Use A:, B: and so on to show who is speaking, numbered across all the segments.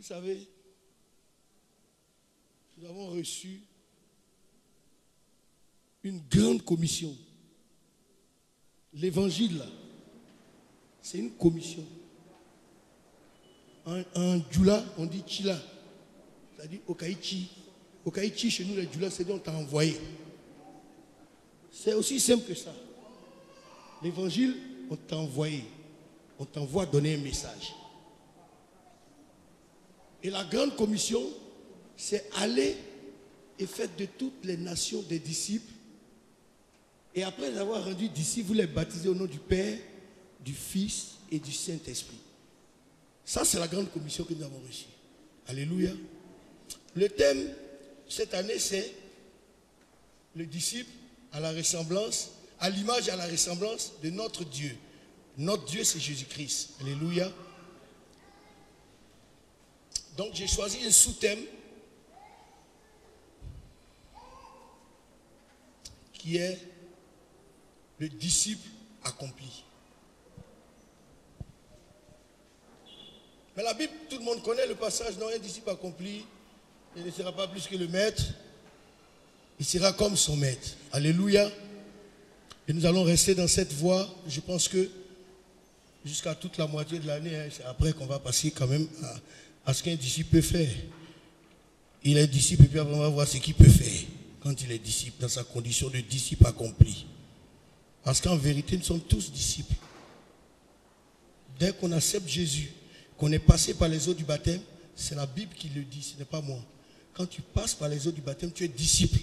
A: Vous savez, nous avons reçu une grande commission. L'évangile, là, c'est une commission. En Djoula, on dit Chila. C'est-à-dire Okaichi. Okaichi, chez nous, les Djoula, c'est-à-dire on t'a envoyé. C'est aussi simple que ça. L'évangile, on t'a envoyé. On t'envoie donner un message. Et la grande commission, c'est aller et faire de toutes les nations des disciples. Et après les avoir rendus disciples, vous les baptisez au nom du Père, du Fils et du Saint-Esprit. Ça, c'est la grande commission que nous avons reçue. Alléluia. Le thème, cette année, c'est le disciple à la ressemblance, à l'image et à la ressemblance de notre Dieu. Notre Dieu, c'est Jésus-Christ. Alléluia. Donc, j'ai choisi un sous-thème qui est le disciple accompli. Mais la Bible, tout le monde connaît le passage, non, un disciple accompli, il ne sera pas plus que le maître, il sera comme son maître. Alléluia. Et nous allons rester dans cette voie, je pense que jusqu'à toute la moitié de l'année, hein, c'est après qu'on va passer quand même à ce qu'un disciple peut faire. Il est disciple et puis après on va voir ce qu'il peut faire quand il est disciple, dans sa condition de disciple accompli. Parce qu'en vérité, nous sommes tous disciples. Dès qu'on accepte Jésus, qu'on est passé par les eaux du baptême, c'est la Bible qui le dit, ce n'est pas moi. Quand tu passes par les eaux du baptême, tu es disciple.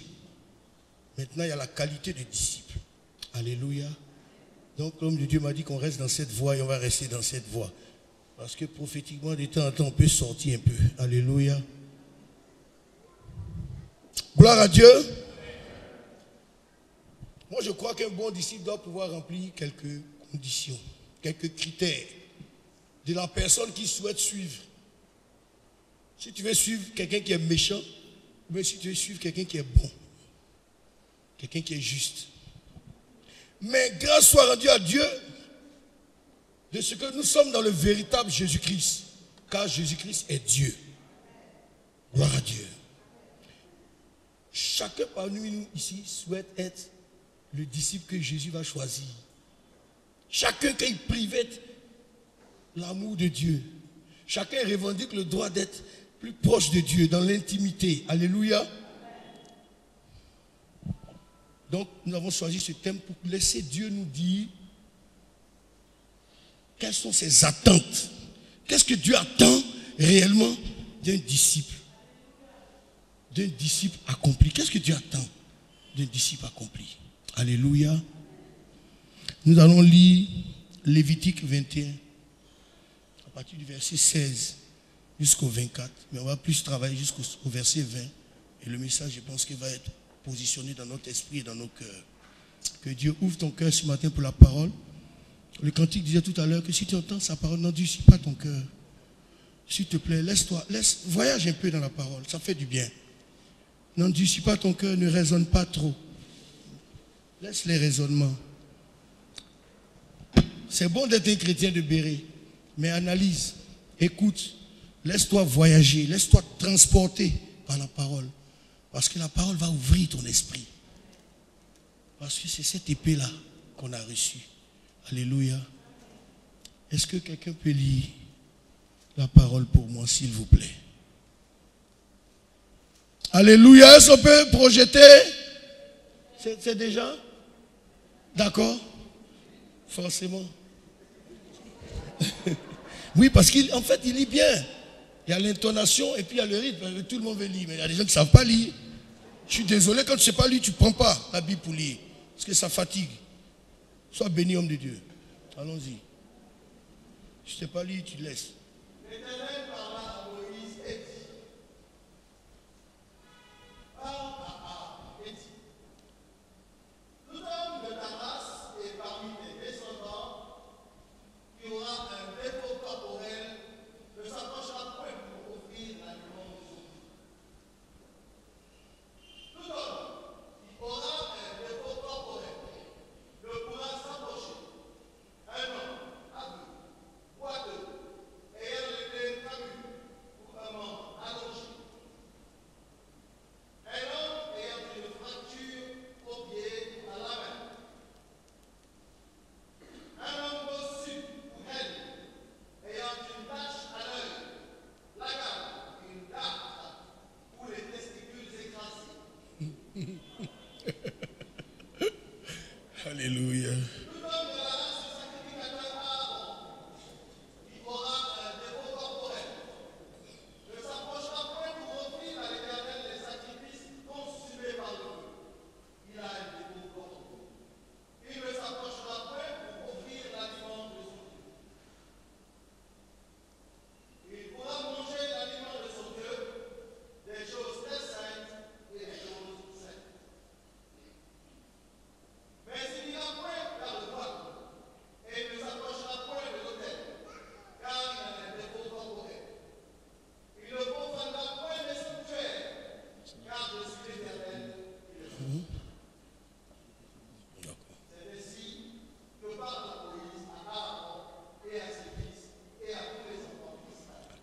A: Maintenant, il y a la qualité de disciple. Alléluia. Donc l'homme de Dieu m'a dit qu'on reste dans cette voie et on va rester dans cette voie. Parce que prophétiquement, de temps en temps, on peut sortir un peu. Alléluia. Gloire à Dieu. Moi, je crois qu'un bon disciple doit pouvoir remplir quelques conditions, quelques critères de la personne qui souhaite suivre. Si tu veux suivre quelqu'un qui est méchant, ou si tu veux suivre quelqu'un qui est bon, quelqu'un qui est juste. Mais grâce soit rendue à Dieu de ce que nous sommes dans le véritable Jésus-Christ, car Jésus-Christ est Dieu. Gloire à Dieu. Chacun parmi nous ici souhaite être le disciple que Jésus va choisir. Chacun qui privait l'amour de Dieu. Chacun revendique le droit d'être plus proche de Dieu dans l'intimité. Alléluia. Donc nous avons choisi ce thème pour laisser Dieu nous dire quelles sont ses attentes. Qu'est-ce que Dieu attend réellement d'un disciple? D'un disciple accompli. Qu'est-ce que Dieu attend d'un disciple accompli? Alléluia. Nous allons lire Lévitique 21, à partir du verset 16 jusqu'au 24. Mais on va plus travailler jusqu'au verset 20. Et le message, je pense qu'il va être positionné dans notre esprit et dans nos cœurs. Que Dieu ouvre ton cœur ce matin pour la parole. Le cantique disait tout à l'heure que si tu entends sa parole, n'endurcis pas ton cœur. S'il te plaît, voyage un peu dans la parole, ça fait du bien. N'endurcis pas ton cœur, ne raisonne pas trop. Laisse les raisonnements. C'est bon d'être un chrétien de Béret, mais analyse, écoute, laisse-toi voyager, laisse-toi transporter par la parole. Parce que la parole va ouvrir ton esprit. Parce que c'est cette épée-là qu'on a reçue. Alléluia. Est-ce que quelqu'un peut lire la parole pour moi, s'il vous plaît? Alléluia. Est-ce qu'on peut projeter? C'est déjà? D'accord? Forcément. Oui, parce qu'en fait, il lit bien. Il y a l'intonation et puis il y a le rythme. Tout le monde veut lire, mais il y a des gens qui ne savent pas lire. Je suis désolé, quand tu ne sais pas lire, tu ne prends pas la Bible pour lire. Parce que ça fatigue. Sois béni, homme de Dieu. Allons-y. Si tu ne sais pas lire, tu laisses.
B: L'Éternel parla à Moïse et dit, parle à et dit, tout homme de ta race et parmi tes descendants qui aura un défaut corporel ne s'approchera point pour offrir l'aliment de son vie. Tout homme qui aura un défaut corporel ne pourra s'approcher. Un homme aveugle, boiteux, ayant les mains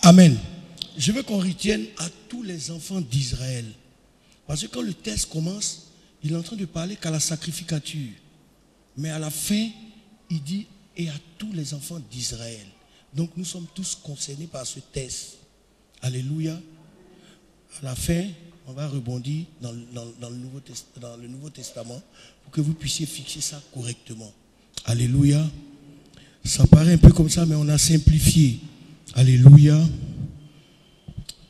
A: Amen. Je veux qu'on retienne à tous les enfants d'Israël. Parce que quand le test commence, il est en train de parler qu'à la sacrificature. Mais à la fin, il dit et à tous les enfants d'Israël. Donc nous sommes tous concernés par ce test. Alléluia. À la fin, on va rebondir dans le Nouveau Testament pour que vous puissiez fixer ça correctement. Alléluia. Ça paraît un peu comme ça, mais on a simplifié. Alléluia.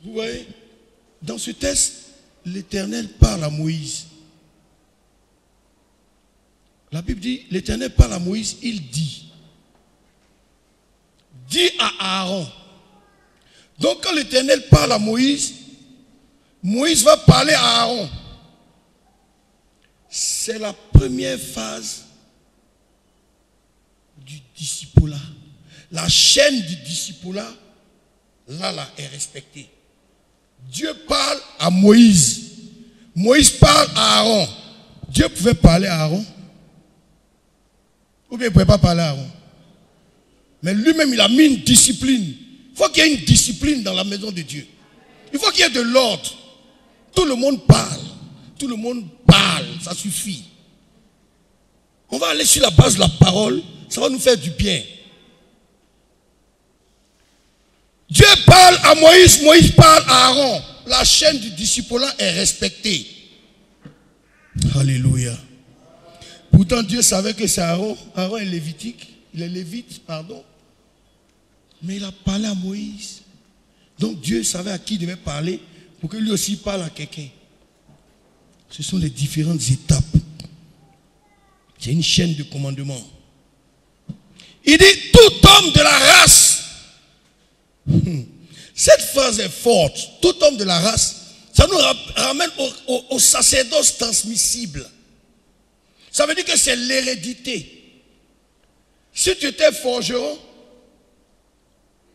A: Vous voyez, dans ce test, l'Éternel parle à Moïse. La Bible dit, l'Éternel parle à Moïse, il dit. Dis à Aaron. Donc quand l'Éternel parle à Moïse, Moïse va parler à Aaron. C'est la première phase du discipulat. La chaîne du discipulat, là, est respectée. Dieu parle à Moïse. Moïse parle à Aaron. Dieu pouvait parler à Aaron. Ou bien il ne pouvait pas parler à Aaron. Mais lui-même, il a mis une discipline. Il faut qu'il y ait une discipline dans la maison de Dieu. Il faut qu'il y ait de l'ordre. Tout le monde parle. Tout le monde parle. Ça suffit. On va aller sur la base de la parole. Ça va nous faire du bien. Dieu parle à Moïse. Moïse parle à Aaron. La chaîne du discipulat est respectée. Alléluia. Pourtant, Dieu savait que c'est Aaron. Aaron est lévitique. Il est lévite, pardon. Mais il a parlé à Moïse. Donc Dieu savait à qui il devait parler pour que lui aussi parle à quelqu'un. Ce sont les différentes étapes. C'est une chaîne de commandement. Il dit tout homme de la race. Cette phrase est forte. Tout homme de la race. Ça nous ramène au sacerdoce transmissible. Ça veut dire que c'est l'hérédité. Si tu étais forgeron,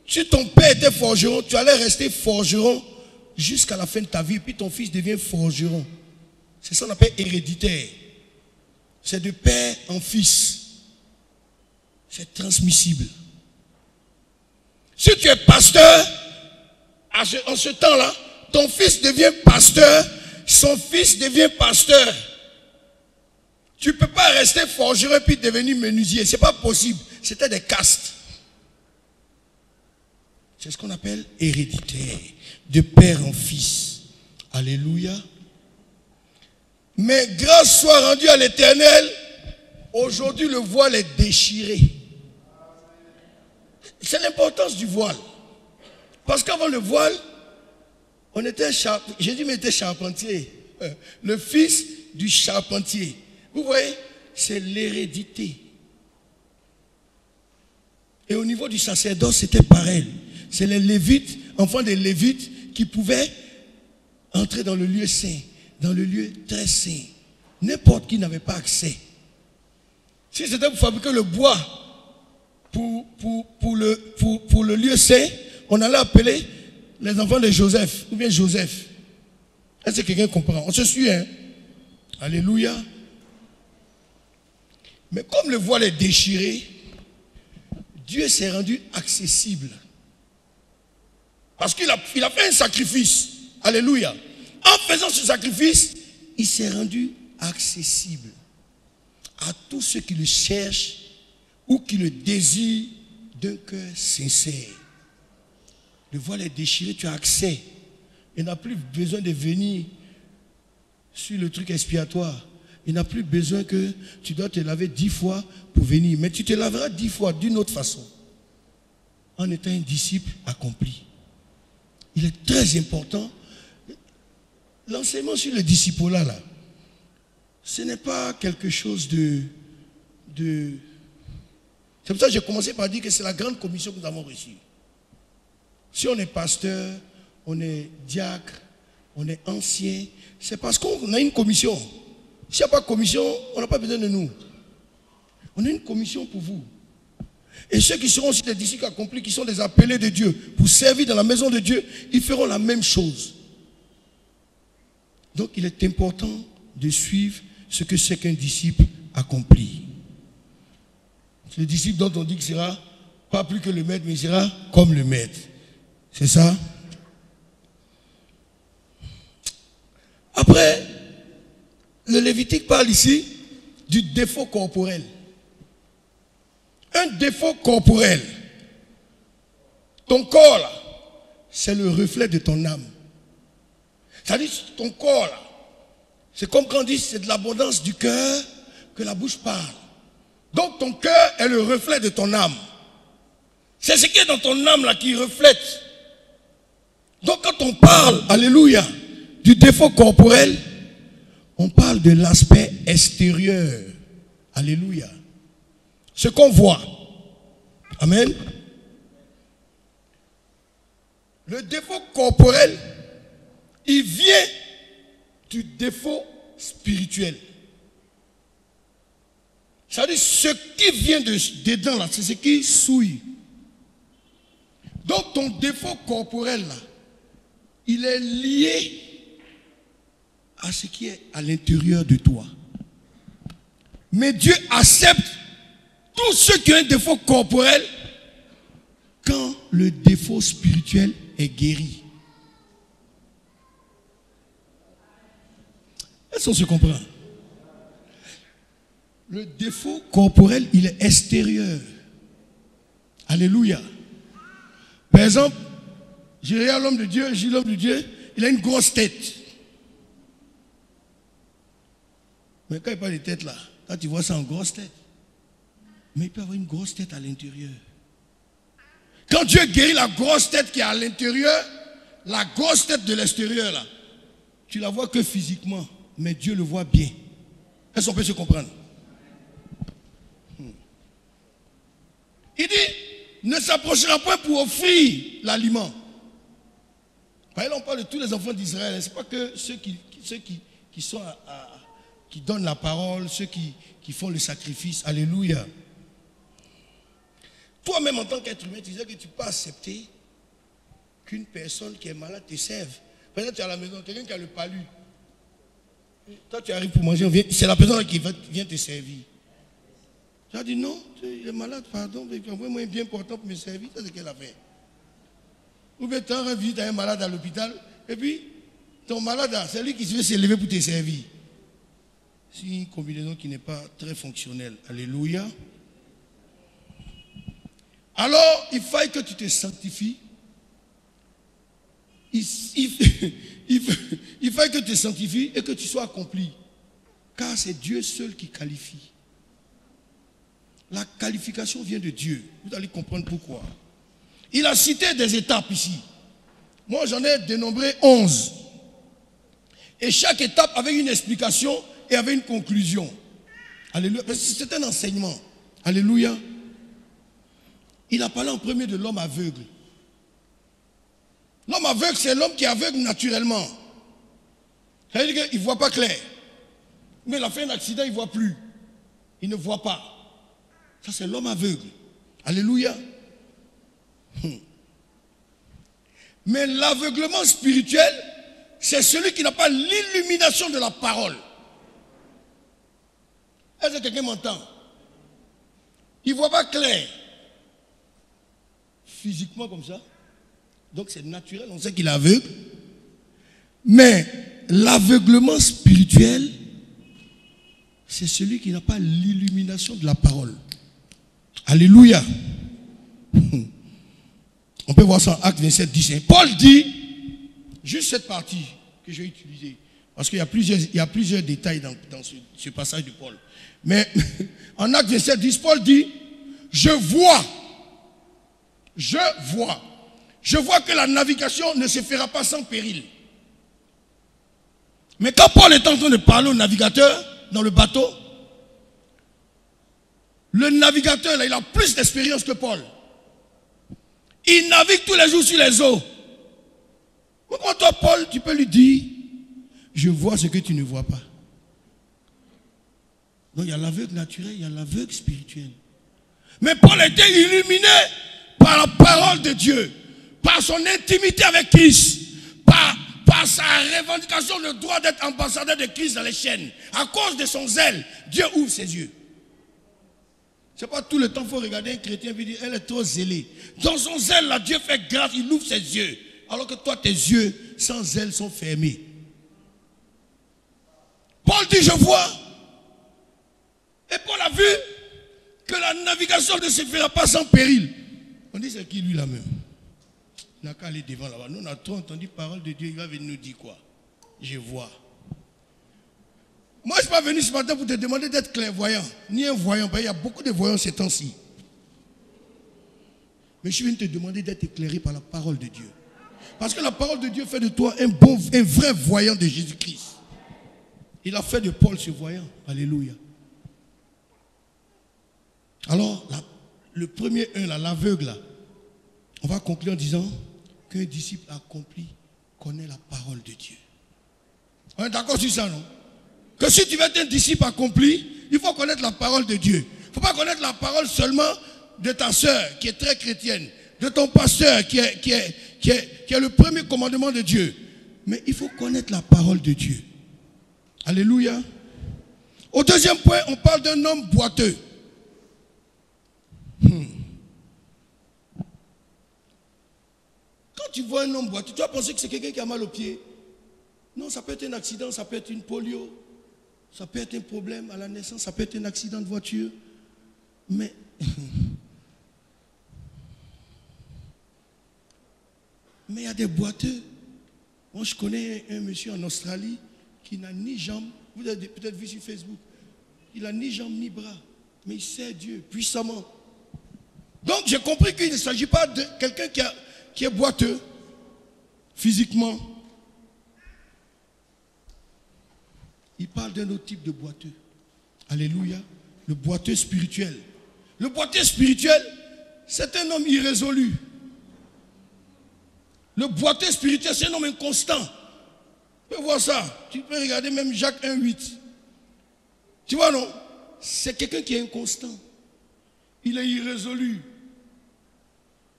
A: si ton père était forgeron, tu allais rester forgeron jusqu'à la fin de ta vie. Et puis ton fils devient forgeron. C'est ça qu'on appelle héréditaire. C'est de père en fils. C'est transmissible. Si tu es pasteur, en ce temps-là, ton fils devient pasteur, son fils devient pasteur. Tu ne peux pas rester forgeron et puis devenir menuisier. Ce n'est pas possible. C'était des castes. C'est ce qu'on appelle héréditaire. De père en fils. Alléluia. Mais grâce soit rendue à l'Éternel. Aujourd'hui, le voile est déchiré. C'est l'importance du voile. Parce qu'avant le voile, on était Jésus était charpentier. Le fils du charpentier. Vous voyez, c'est l'hérédité. Et au niveau du sacerdoce, c'était pareil. C'est les Lévites, enfants des Lévites, qui pouvaient entrer dans le lieu saint, dans le lieu très saint. N'importe qui n'avait pas accès. Si c'était pour fabriquer le bois pour le lieu saint, on allait appeler les enfants de Joseph, ou bien Joseph. Est-ce que quelqu'un comprend? On se suit, hein? Alléluia. Mais comme le voile est déchiré, Dieu s'est rendu accessible. Parce qu'il a fait un sacrifice. Alléluia. En faisant ce sacrifice, il s'est rendu accessible à tous ceux qui le cherchent ou qui le désirent d'un cœur sincère. Le voile est déchiré, tu as accès. Il n'a plus besoin de venir sur le truc expiatoire. Il n'a plus besoin que tu dois te laver 10 fois pour venir. Mais tu te laveras 10 fois d'une autre façon. En étant un disciple accompli. Il est très important. L'enseignement sur le discipulat, là, ce n'est pas quelque chose de... C'est pour ça que j'ai commencé par dire que c'est la grande commission que nous avons reçue. Si on est pasteur, on est diacre, on est ancien, c'est parce qu'on a une commission. S'il n'y a pas de commission, on n'a pas besoin de nous. On a une commission pour vous. Et ceux qui seront aussi des disciples accomplis, qui sont des appelés de Dieu, pour servir dans la maison de Dieu, ils feront la même chose. Donc il est important de suivre ce que c'est qu'un disciple accompli. C'est le disciple dont on dit qu'il sera pas plus que le maître, mais il sera comme le maître. C'est ça. Après, le Lévitique parle ici du défaut corporel. Un défaut corporel. Ton corps, là, c'est le reflet de ton âme. C'est-à-dire, ton corps, là, c'est comme quand on dit, c'est de l'abondance du cœur que la bouche parle. Donc, ton cœur est le reflet de ton âme. C'est ce qui est dans ton âme, là, qui reflète. Donc, quand on parle, alléluia, du défaut corporel, on parle de l'aspect extérieur. Alléluia. Ce qu'on voit. Amen. Le défaut corporel, il vient du défaut spirituel. C'est-à-dire, ce qui vient dedans, là, c'est ce qui souille. Donc, ton défaut corporel, là, il est lié à ce qui est à l'intérieur de toi. Mais Dieu accepte tous ceux qui ont un défaut corporel quand le défaut spirituel est guéri. Est-ce qu'on se comprend? Le défaut corporel, il est extérieur. Alléluia. Par exemple, je regarde l'homme de Dieu, je dis l'homme de Dieu, il a une grosse tête. Mais quand il parle de tête là, quand tu vois ça en grosse tête, mais il peut avoir une grosse tête à l'intérieur. Quand Dieu guérit la grosse tête qui est à l'intérieur, la grosse tête de l'extérieur là, tu la vois que physiquement, mais Dieu le voit bien. Est-ce qu'on peut se comprendre? Il dit, ne s'approchera point pour offrir l'aliment. Par exemple, on parle de tous les enfants d'Israël. Ce n'est pas que ceux qui sont qui donnent la parole, ceux qui font le sacrifice. Alléluia. Toi-même, en tant qu'être humain, tu disais que tu ne peux pas accepter qu'une personne qui est malade te serve. Par exemple, tu es à la maison, quelqu'un qui a le palu. Toi, tu arrives pour manger, c'est la personne qui vient te servir. Tu as dit non, il est malade, pardon, mais envoie-moi un bien important pour me servir. C'est ce qu'elle a fait. Ou bien tu as visite à un malade à l'hôpital, et puis ton malade, c'est lui qui veut s'élever pour te servir. C'est une combinaison qui n'est pas très fonctionnelle. Alléluia. Alors, il faut que tu te sanctifies. Il faut que tu te sanctifies et que tu sois accompli. Car c'est Dieu seul qui qualifie. La qualification vient de Dieu. Vous allez comprendre pourquoi. Il a cité des étapes ici. Moi, j'en ai dénombré 11. Et chaque étape avait une explication et avait une conclusion. Alléluia. Parce que c'est un enseignement. Alléluia. Il a parlé en premier de l'homme aveugle. L'homme aveugle, c'est l'homme qui est aveugle naturellement. Ça veut dire qu'il ne voit pas clair. Mais il a fait un accident, il ne voit plus. Il ne voit pas. Ça, c'est l'homme aveugle. Alléluia. Mais l'aveuglement spirituel, c'est celui qui n'a pas l'illumination de la parole. Est-ce que quelqu'un m'entend? Il ne voit pas clair. Physiquement comme ça. Donc c'est naturel, on sait qu'il est aveugle. Mais l'aveuglement spirituel, c'est celui qui n'a pas l'illumination de la parole. Alléluia. On peut voir ça en Actes 27, 10. Paul dit, juste cette partie que j'ai utilisée, parce qu'il y a plusieurs détails dans ce passage de Paul. Mais en Actes 27, 10, Paul dit, je vois que la navigation ne se fera pas sans péril. Mais quand Paul est en train de parler au navigateur dans le bateau, le navigateur, là, il a plus d'expérience que Paul. Il navigue tous les jours sur les eaux. Pourquoi toi, Paul, tu peux lui dire, je vois ce que tu ne vois pas. Donc il y a l'aveugle naturel, il y a l'aveugle spirituel. Mais Paul était illuminé par la parole de Dieu, par son intimité avec Christ, par sa revendication, le droit d'être ambassadeur de Christ dans les chaînes. À cause de son zèle, Dieu ouvre ses yeux. C'est pas tout le temps qu'il faut regarder un chrétien et dire elle est trop zélée. Dans son zèle, là, Dieu fait grâce, il ouvre ses yeux. Alors que toi, tes yeux, sans zèle, sont fermés. Paul dit, je vois. Et Paul a vu que la navigation ne se fera pas sans péril. On dit, c'est qui lui là même? Il n'a qu'à aller devant là-bas. Nous, on a trop entendu parole de Dieu. Il va venir nous dire quoi? Je vois. Moi, je ne suis pas venu ce matin pour te demander d'être clairvoyant, ni un voyant. Il y a beaucoup de voyants ces temps-ci. Mais je suis venu te demander d'être éclairé par la parole de Dieu. Parce que la parole de Dieu fait de toi un vrai voyant de Jésus-Christ. Il a fait de Paul ce voyant. Alléluia. Alors, le premier l'aveugle, là, on va conclure en disant qu'un disciple accompli connaît la parole de Dieu. On est d'accord sur ça, non? Que si tu veux être un disciple accompli, il faut connaître la parole de Dieu. Il ne faut pas connaître la parole seulement de ta soeur qui est très chrétienne, de ton pasteur qui est le premier commandement de Dieu. Mais il faut connaître la parole de Dieu. Alléluia. Au deuxième point, on parle d'un homme boiteux. Quand tu vois un homme boiteux, tu vas penser que c'est quelqu'un qui a mal aux pieds. Non, ça peut être un accident, ça peut être une polio. Ça peut être un problème à la naissance, ça peut être un accident de voiture. Mais il y a des boiteux. Moi, je connais un monsieur en Australie qui n'a ni jambes. Vous avez peut-être vu sur Facebook. Il n'a ni jambes ni bras. Mais il sert Dieu puissamment. Donc, j'ai compris qu'il ne s'agit pas de quelqu'un qui est boiteux physiquement. Il parle d'un autre type de boiteux. Alléluia. Le boiteux spirituel. Le boiteux spirituel, c'est un homme irrésolu. Le boiteux spirituel, c'est un homme inconstant. Tu peux voir ça. Tu peux regarder même Jacques 1,8. Tu vois, non? C'est quelqu'un qui est inconstant. Il est irrésolu.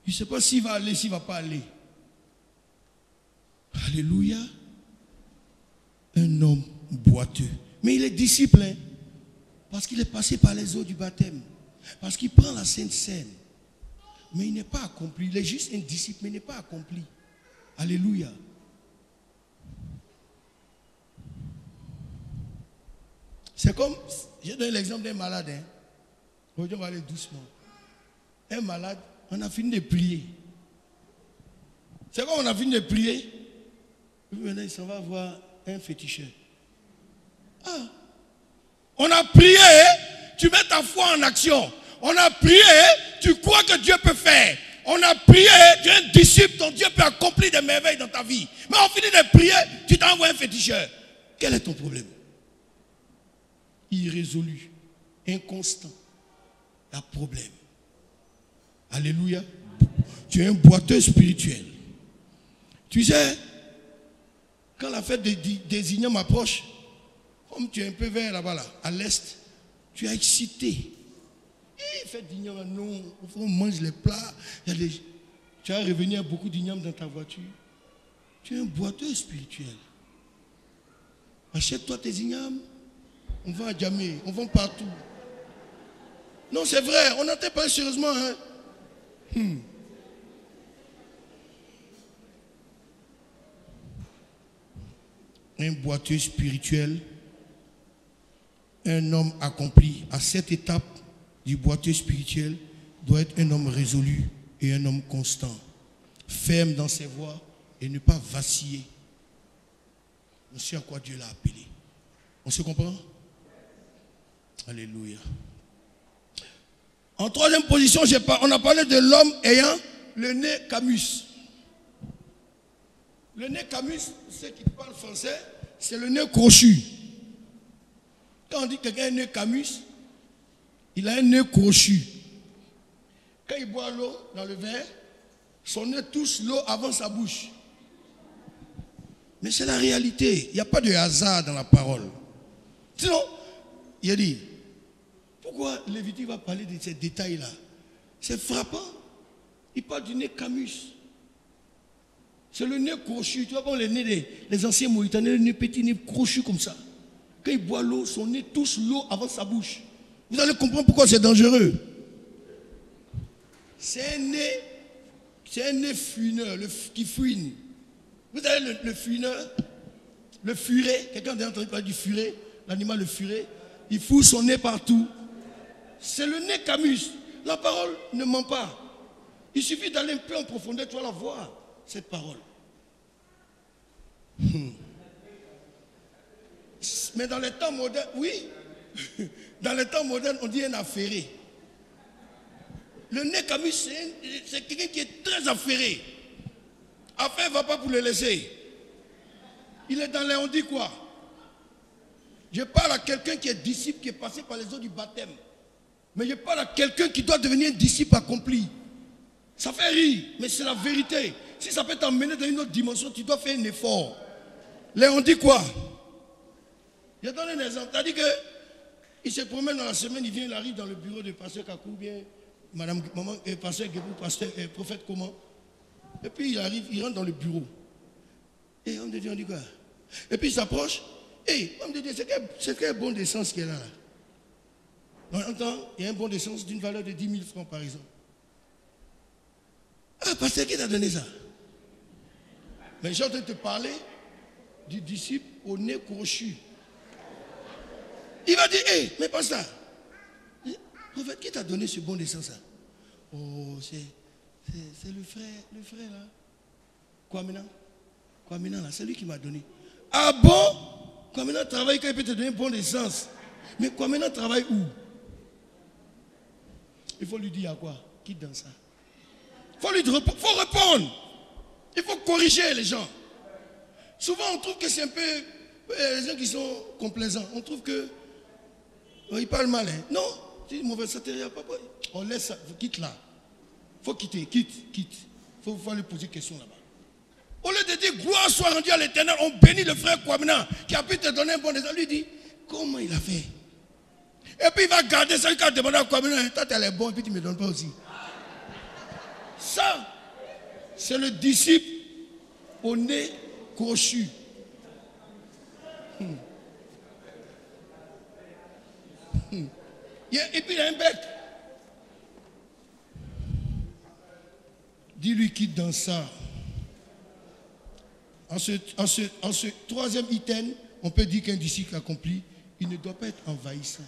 A: Il ne sait pas s'il va aller, s'il ne va pas aller. Alléluia. Un homme boiteux. Mais il est disciple, hein, parce qu'il est passé par les eaux du baptême. Parce qu'il prend la Sainte Seine. Mais il n'est pas accompli. Il est juste un disciple, mais il n'est pas accompli. Alléluia. C'est comme, je donne l'exemple d'un malade. Hein. Aujourd'hui, on va aller doucement. Un malade, on a fini de prier. C'est comme on a fini de prier. Maintenant, il s'en va voir un féticheur. Ah. On a prié, tu mets ta foi en action. On a prié, tu crois que Dieu peut faire. On a prié, tu es un disciple, ton Dieu peut accomplir des merveilles dans ta vie. Mais on finit de prier, tu t'envoies un féticheur. Quel est ton problème? Irrésolu, inconstant. Il y a problème. Alléluia. Tu es un boiteux spirituel. Tu sais, quand la fête des ignames approche, comme tu es un peu vers là-bas, là, à l'est, tu es excité. Et fête d'igname, non, on mange les plats. Tu vas revenir à beaucoup d'ignames dans ta voiture. Tu es un boiteux spirituel. Achète-toi tes ignames. On va à Djamé, on va partout. Non, c'est vrai, on n'entend pas sérieusement. Hein? Un boiteux spirituel, un homme accompli à cette étape du boiteux spirituel doit être un homme résolu et un homme constant, ferme dans ses voies et ne pas vaciller. On sait à quoi Dieu l'a appelé. On se comprend? Alléluia. En troisième position, on a parlé de l'homme ayant le nez camus. Le nez camus, ceux qui parlent français, c'est le nez crochu. Quand on dit que quelqu'un a un nez camus, il a un nez crochu. Quand il boit l'eau dans le verre, son nez touche l'eau avant sa bouche. Mais c'est la réalité. Il n'y a pas de hasard dans la parole. Sinon, il a dit, pourquoi Lévitique va parler de ces détails-là? C'est frappant. Il parle du nez camus. C'est le nez crochu. Tu vois comme les nez des anciens Mauritaniens, le nez petit, nez crochu comme ça. Quand il boit l'eau, son nez touche l'eau avant sa bouche. Vous allez comprendre pourquoi c'est dangereux. c'est un nez fuineur, qui fuine. Vous savez le fuineur, le furet, quelqu'un a déjà entendu parler du furet, l'animal le furet, il fout son nez partout. C'est le nez Camus. La parole ne ment pas. Il suffit d'aller un peu en profondeur, tu vas la voir, cette parole. Mais dans les temps modernes, oui, dans les temps modernes, on dit un affairé. Le nez Camus, c'est quelqu'un qui est très affairé. Affaire ne va pas pour le laisser. Il est dans les, on dit quoi? Je parle à quelqu'un qui est disciple, qui est passé par les eaux du baptême. Mais je parle à quelqu'un qui doit devenir un disciple accompli. Ça fait rire, mais c'est la vérité. Si ça peut t'emmener dans une autre dimension, tu dois faire un effort. Là, on dit quoi? Je donne un exemple. C'est-à-dire qu'il se promène dans la semaine, il arrive dans le bureau de pasteur Kakou, bien, madame, maman, pasteur Gebou, pasteur, prophète comment? Et puis il arrive, il rentre dans le bureau. Et homme de Dieu, on dit quoi? Et puis il s'approche. Et homme de Dieu, c'est quel bon d'essence qu'il y a là? On entend, il y a un bon d'essence d'une valeur de 10 000 francs par exemple. Ah, pasteur, qui t'a donné ça? Mais j'ai en train de te parler du disciple au nez crochu. Il va dire, hé, mais pas ça. Prophète, qui t'a donné ce bon d'essence là? Oh, c'est le frère là. Kwamena là, c'est lui qui m'a donné. Ah bon? Kwamena travaille quand il peut te donner un bon d'essence. Mais Kwamena travaille où? Il faut lui dire à quoi? Quitte dans ça. Faut répondre. Il faut corriger les gens. Souvent on trouve que c'est un peu les gens qui sont complaisants. On trouve que ils parlent mal. Hein. Non, c'est une mauvaise satire. On laisse ça, quitte là. Faut quitter, quitte. Faut lui poser une question là-bas. Au lieu de dire gloire soit rendue à l'Éternel, on bénit le frère Kwamena qui a pu te donner un bon exemple. Lui dit comment il a fait? Et puis il va garder ça, il va demander à Kwamena, toi tu es bon et puis tu ne me donnes pas aussi. Ça, c'est le disciple au nez crochu. Et puis il a un bec. Dis-lui quitte dans ça. En ce troisième item, on peut dire qu'un disciple accompli, il ne doit pas être envahissant.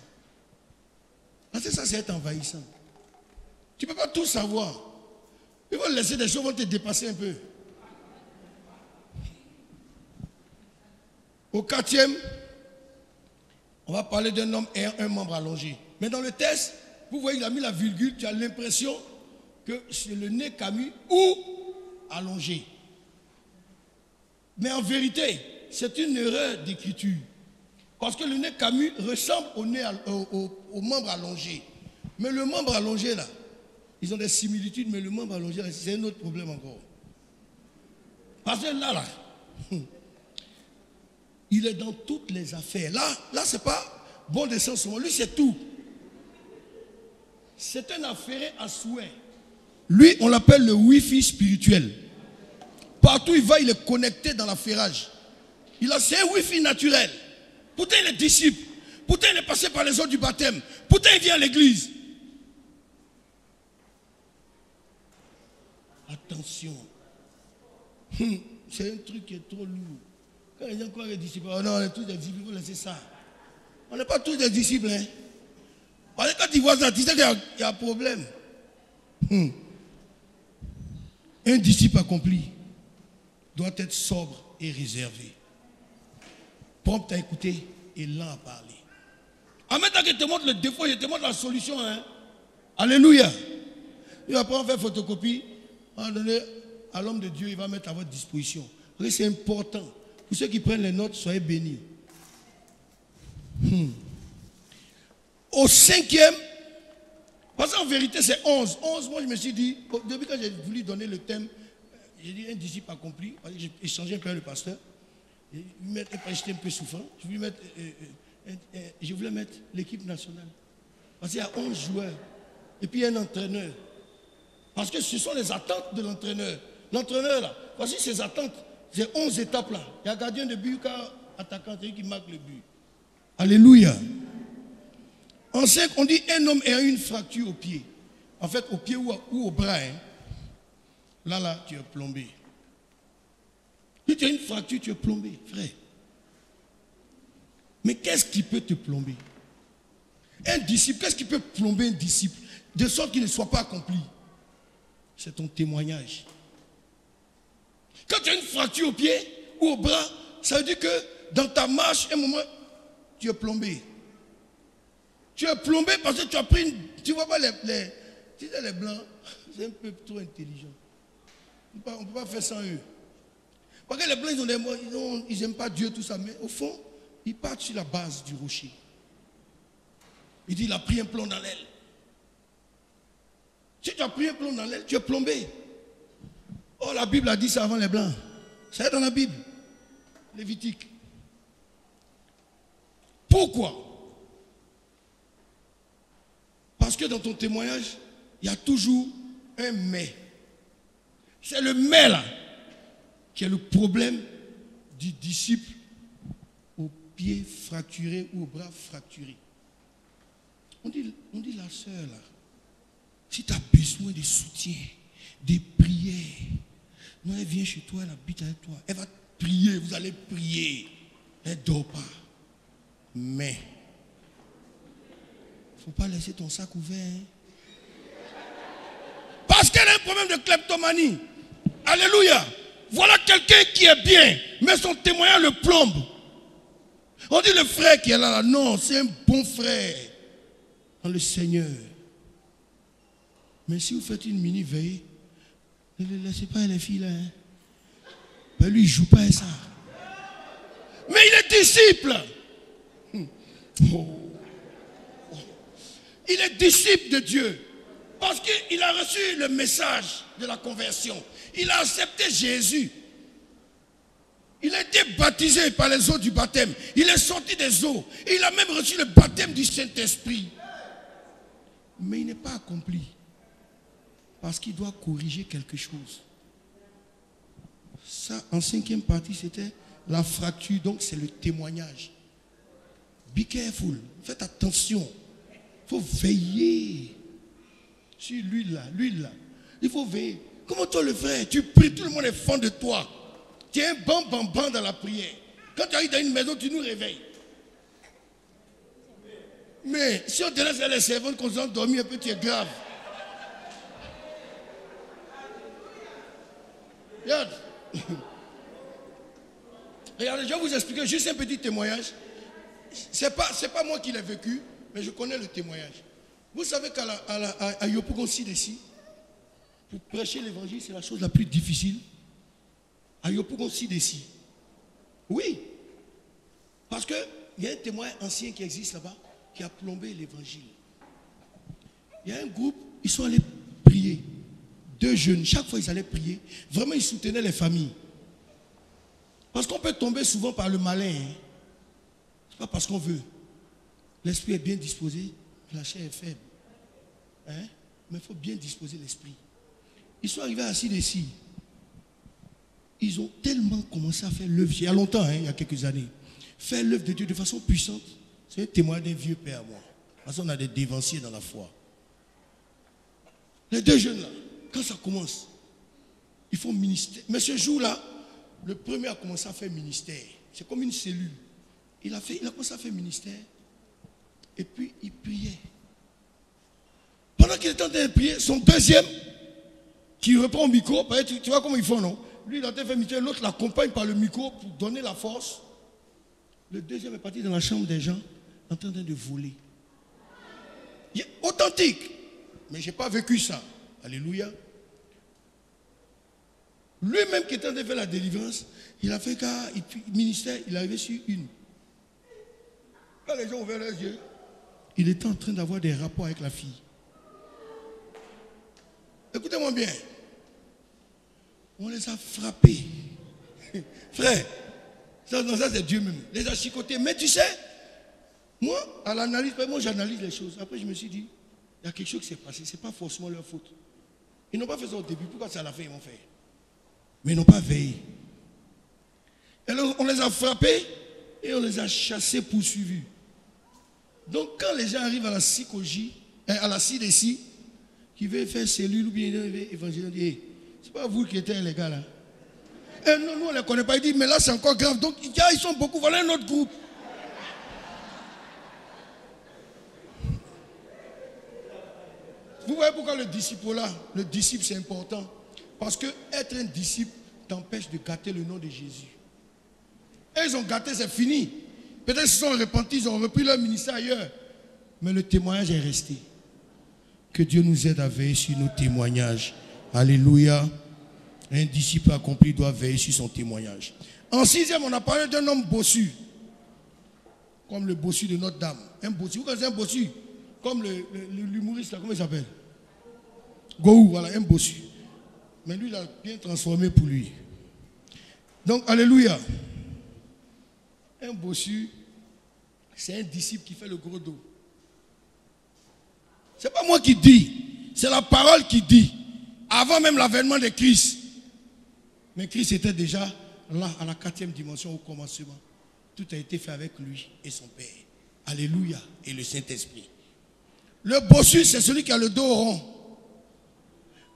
A: Parce que ça, c'est être envahissant. Tu ne peux pas tout savoir. Il faut laisser des choses vont te dépasser un peu. Au quatrième, on va parler d'un homme ayant un membre allongé. Mais dans le texte, vous voyez, il a mis la virgule, tu as l'impression que c'est le nez Camus ou allongé. Mais en vérité, c'est une erreur d'écriture. Parce que le nez Camus ressemble au membre allongé. Mais le membre allongé là, ils ont des similitudes, mais le membre allongé là, c'est un autre problème encore. Parce que là, il est dans toutes les affaires. Là, c'est pas bon d'essence seulement. Lui, c'est tout. C'est un affairé à souhait. Lui, on l'appelle le Wi-Fi spirituel. Partout où il va, il est connecté dans l'affairage. C'est un Wi-Fi naturel. Pourtant, il est disciple. Pourtant, il est passé par les eaux du baptême. Pourtant, il vient à l'église. Attention. C'est un truc qui est trop lourd. Quand les gens croient les disciples, oh non, on est tous des disciples, il faut laisser ça. On n'est pas tous des disciples. Hein. Parce que quand tu vois ça, tu sais qu'il y a un problème. Un disciple accompli doit être sobre et réservé. Prompt à écouter et lent à parler. En même temps que je te montre le défaut, je te montre la solution. Hein. Alléluia. Il va prendre faire photocopie, on va donner à l'homme de Dieu, il va mettre à votre disposition. C'est important. Pour ceux qui prennent les notes, soyez bénis. Au cinquième, parce qu'en vérité c'est 11. 11, moi je me suis dit, depuis quand j'ai voulu donner le thème, j'ai dit un disciple accompli, j'ai échangé un peu avec le pasteur, j'étais un peu souffrant, je voulais mettre l'équipe nationale. Parce qu'il y a 11 joueurs, et puis il y a un entraîneur. Parce que ce sont les attentes de l'entraîneur. L'entraîneur là, voici ses attentes, c'est 11 étapes là. Il y a gardien de but, attaquant, c'est lui qui marque le but. Alléluia. En 5, on dit un homme ayant une fracture au pied. En fait, au pied ou au bras, hein. Là, tu es plombé. Si tu as une fracture, tu es plombé, frère. Mais qu'est-ce qui peut te plomber? Un disciple, qu'est-ce qui peut plomber un disciple? De sorte qu'il ne soit pas accompli. C'est ton témoignage. Quand tu as une fracture au pied ou au bras, ça veut dire que dans ta marche, un moment, tu es plombé. Tu es plombé parce que tu as pris une... Tu vois pas les blancs, c'est un peu trop intelligent. On ne peut pas faire sans eux. Parce que les blancs, ils n'aiment pas Dieu, tout ça. Mais au fond, ils partent sur la base du rocher. Il dit, il a pris un plomb dans l'aile. Si tu as pris un plomb dans l'aile, tu es plombé. Oh, la Bible a dit ça avant les blancs. C'est dans la Bible. Lévitique. Pourquoi? Parce que dans ton témoignage, il y a toujours un mais. C'est le mais là qui est le problème du disciple au pied fracturé ou au bras fracturé. On dit la sœur là, si tu as besoin de soutien, de prières, non, elle vient chez toi, elle habite avec toi, elle va prier, vous allez prier, elle ne dort pas. Mais, il ne faut pas laisser ton sac ouvert. Hein? Parce qu'elle a un problème de kleptomanie. Alléluia. Voilà quelqu'un qui est bien, mais son témoignage le plombe. On dit le frère qui est là, non, c'est un bon frère dans le Seigneur. Mais si vous faites une mini-veille, ne le laissez pas les filles là. Hein. Ben lui, il ne joue pas à ça. Mais il est disciple. Oh. Il est disciple de Dieu. Parce qu'il a reçu le message de la conversion. Il a accepté Jésus. Il a été baptisé par les eaux du baptême. Il est sorti des eaux. Et il a même reçu le baptême du Saint-Esprit. Mais il n'est pas accompli. Parce qu'il doit corriger quelque chose. Ça, en 5e partie, c'était la fracture. Donc, c'est le témoignage. Be careful. Faites attention. Il faut veiller. Sur l'huile là. Il faut veiller. Comment toi le frère, tu pries, tout le monde est fan de toi. Tu es un ban dans la prière. Quand tu arrives dans une maison, tu nous réveilles. Mais si on te laisse les servantes qu'on s'en dormir un peu, tu es grave. Regarde. Regardez, je vais vous expliquer juste un petit témoignage. C'est pas moi qui l'ai vécu, mais je connais le témoignage. Vous savez qu'à Yopougon-Sidessi, pour prêcher l'évangile, c'est la chose la plus difficile. À Yopougon-Sidessi. Oui. Parce qu'il y a un témoin ancien qui existe là-bas, qui a plombé l'évangile. Il y a un groupe, ils sont allés prier. 2 jeunes, chaque fois ils allaient prier. Vraiment, ils soutenaient les familles. Parce qu'on peut tomber souvent par le malin. Hein. Ce n'est pas parce qu'on veut. L'esprit est bien disposé, la chair est faible. Hein? Mais il faut bien disposer l'esprit. Ils sont arrivés assis ici. Ils ont tellement commencé à faire l'œuvre, il y a longtemps, hein, il y a quelques années, faire l'œuvre de Dieu de façon puissante. C'est un témoin d'un vieux père à moi. Parce qu'on a des dévanciers dans la foi. Les 2 jeunes là, quand ça commence, ils font ministère. Mais ce jour-là, le premier a commencé à faire ministère. C'est comme une cellule. Il a commencé à faire ministère. Et puis il priait. Pendant qu'il était en train de prier, son deuxième, qui reprend au micro, tu vois comment ils font, non? Lui, il a fait ministère, l'autre l'accompagne par le micro pour donner la force. Le deuxième est parti dans la chambre des gens, en train de voler. Il est authentique. Mais je n'ai pas vécu ça. Alléluia. Lui-même qui était en train de faire la délivrance, il a fait qu'à ministère, il est arrivé sur une. Quand les gens ont ouvert leurs yeux, il était en train d'avoir des rapports avec la fille. Écoutez-moi bien. On les a frappés. Frère, ça c'est Dieu même. Les a chicotés. Mais tu sais, moi, à l'analyse, moi j'analyse les choses. Après, je me suis dit, il y a quelque chose qui s'est passé. Ce n'est pas forcément leur faute. Ils n'ont pas fait ça au début. Pourquoi c'est à la fin ils vont faire? Mais ils n'ont pas veillé. Et alors, on les a frappés et on les a chassés, poursuivis. Donc, quand les gens arrivent à la psychologie, à la CDC, qui veut faire cellule ou bien évangéliser, hey, c'est pas vous qui étiez les gars là. Et non, nous on ne les connaît pas. Il dit, mais là c'est encore grave. Donc ils sont beaucoup, voilà un autre groupe. Vous voyez pourquoi le disciple c'est important. Parce que être un disciple t'empêche de gâter le nom de Jésus. Et ils ont gâté, c'est fini. Peut-être qu'ils se sont repentis, ils ont repris leur ministère ailleurs. Mais le témoignage est resté. Que Dieu nous aide à veiller sur nos témoignages. Alléluia. Un disciple accompli doit veiller sur son témoignage. En 6e, on a parlé d'un homme bossu. Comme le bossu de Notre-Dame. Un bossu. Vous connaissez un bossu? Comme l'humoriste, comment il s'appelle? Gouhou, voilà, un bossu. Mais lui, il a bien transformé pour lui. Donc, alléluia. Un bossu, c'est un disciple qui fait le gros dos. Ce n'est pas moi qui dis, c'est la parole qui dit. Avant même l'avènement de Christ. Mais Christ était déjà là, à la 4e dimension, au commencement. Tout a été fait avec lui et son Père. Alléluia. Et le Saint-Esprit. Le bossu, c'est celui qui a le dos rond.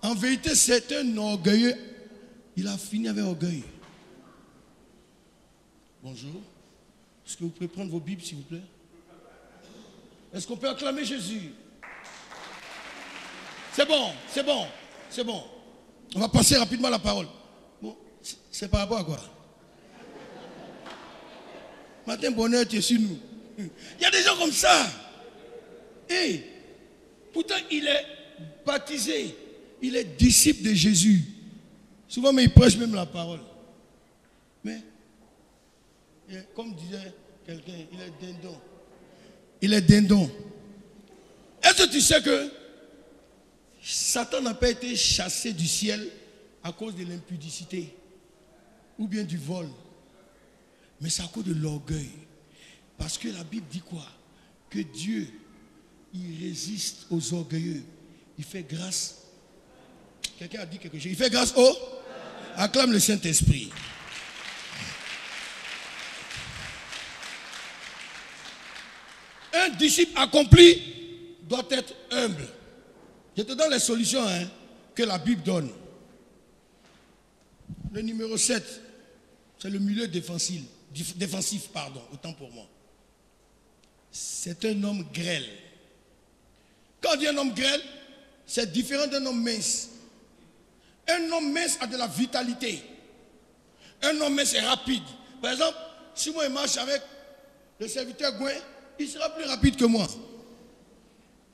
A: En vérité, c'est un orgueilleux. Il a fini avec orgueil. Bonjour. Est-ce que vous pouvez prendre vos Bibles, s'il vous plaît? Est-ce qu'on peut acclamer Jésus? C'est bon, c'est bon, c'est bon. On va passer rapidement à la parole. Bon, c'est par rapport à quoi? Matin, bonheur, tu es sur nous. Il y a des gens comme ça. Et pourtant, il est baptisé. Il est disciple de Jésus. Souvent, mais il prêche même la parole. Mais, comme disait quelqu'un, il est dindon. Il est dindon. Est-ce que tu sais que Satan n'a pas été chassé du ciel à cause de l'impudicité ou bien du vol? Mais c'est à cause de l'orgueil. Parce que la Bible dit quoi? Que Dieu, il résiste aux orgueilleux. Il fait grâce. Quelqu'un a dit quelque chose. Il fait grâce au... Acclame le Saint-Esprit. Un disciple accompli doit être humble. Je te donne les solutions que la Bible donne. Le numéro 7, c'est le milieu défensif. Autant pour moi. C'est un homme grêle. Quand on dit un homme grêle, c'est différent d'un homme mince. Un homme mince a de la vitalité. Un homme mince est rapide. Par exemple, si moi je marche avec le serviteur Gouin, il sera plus rapide que moi.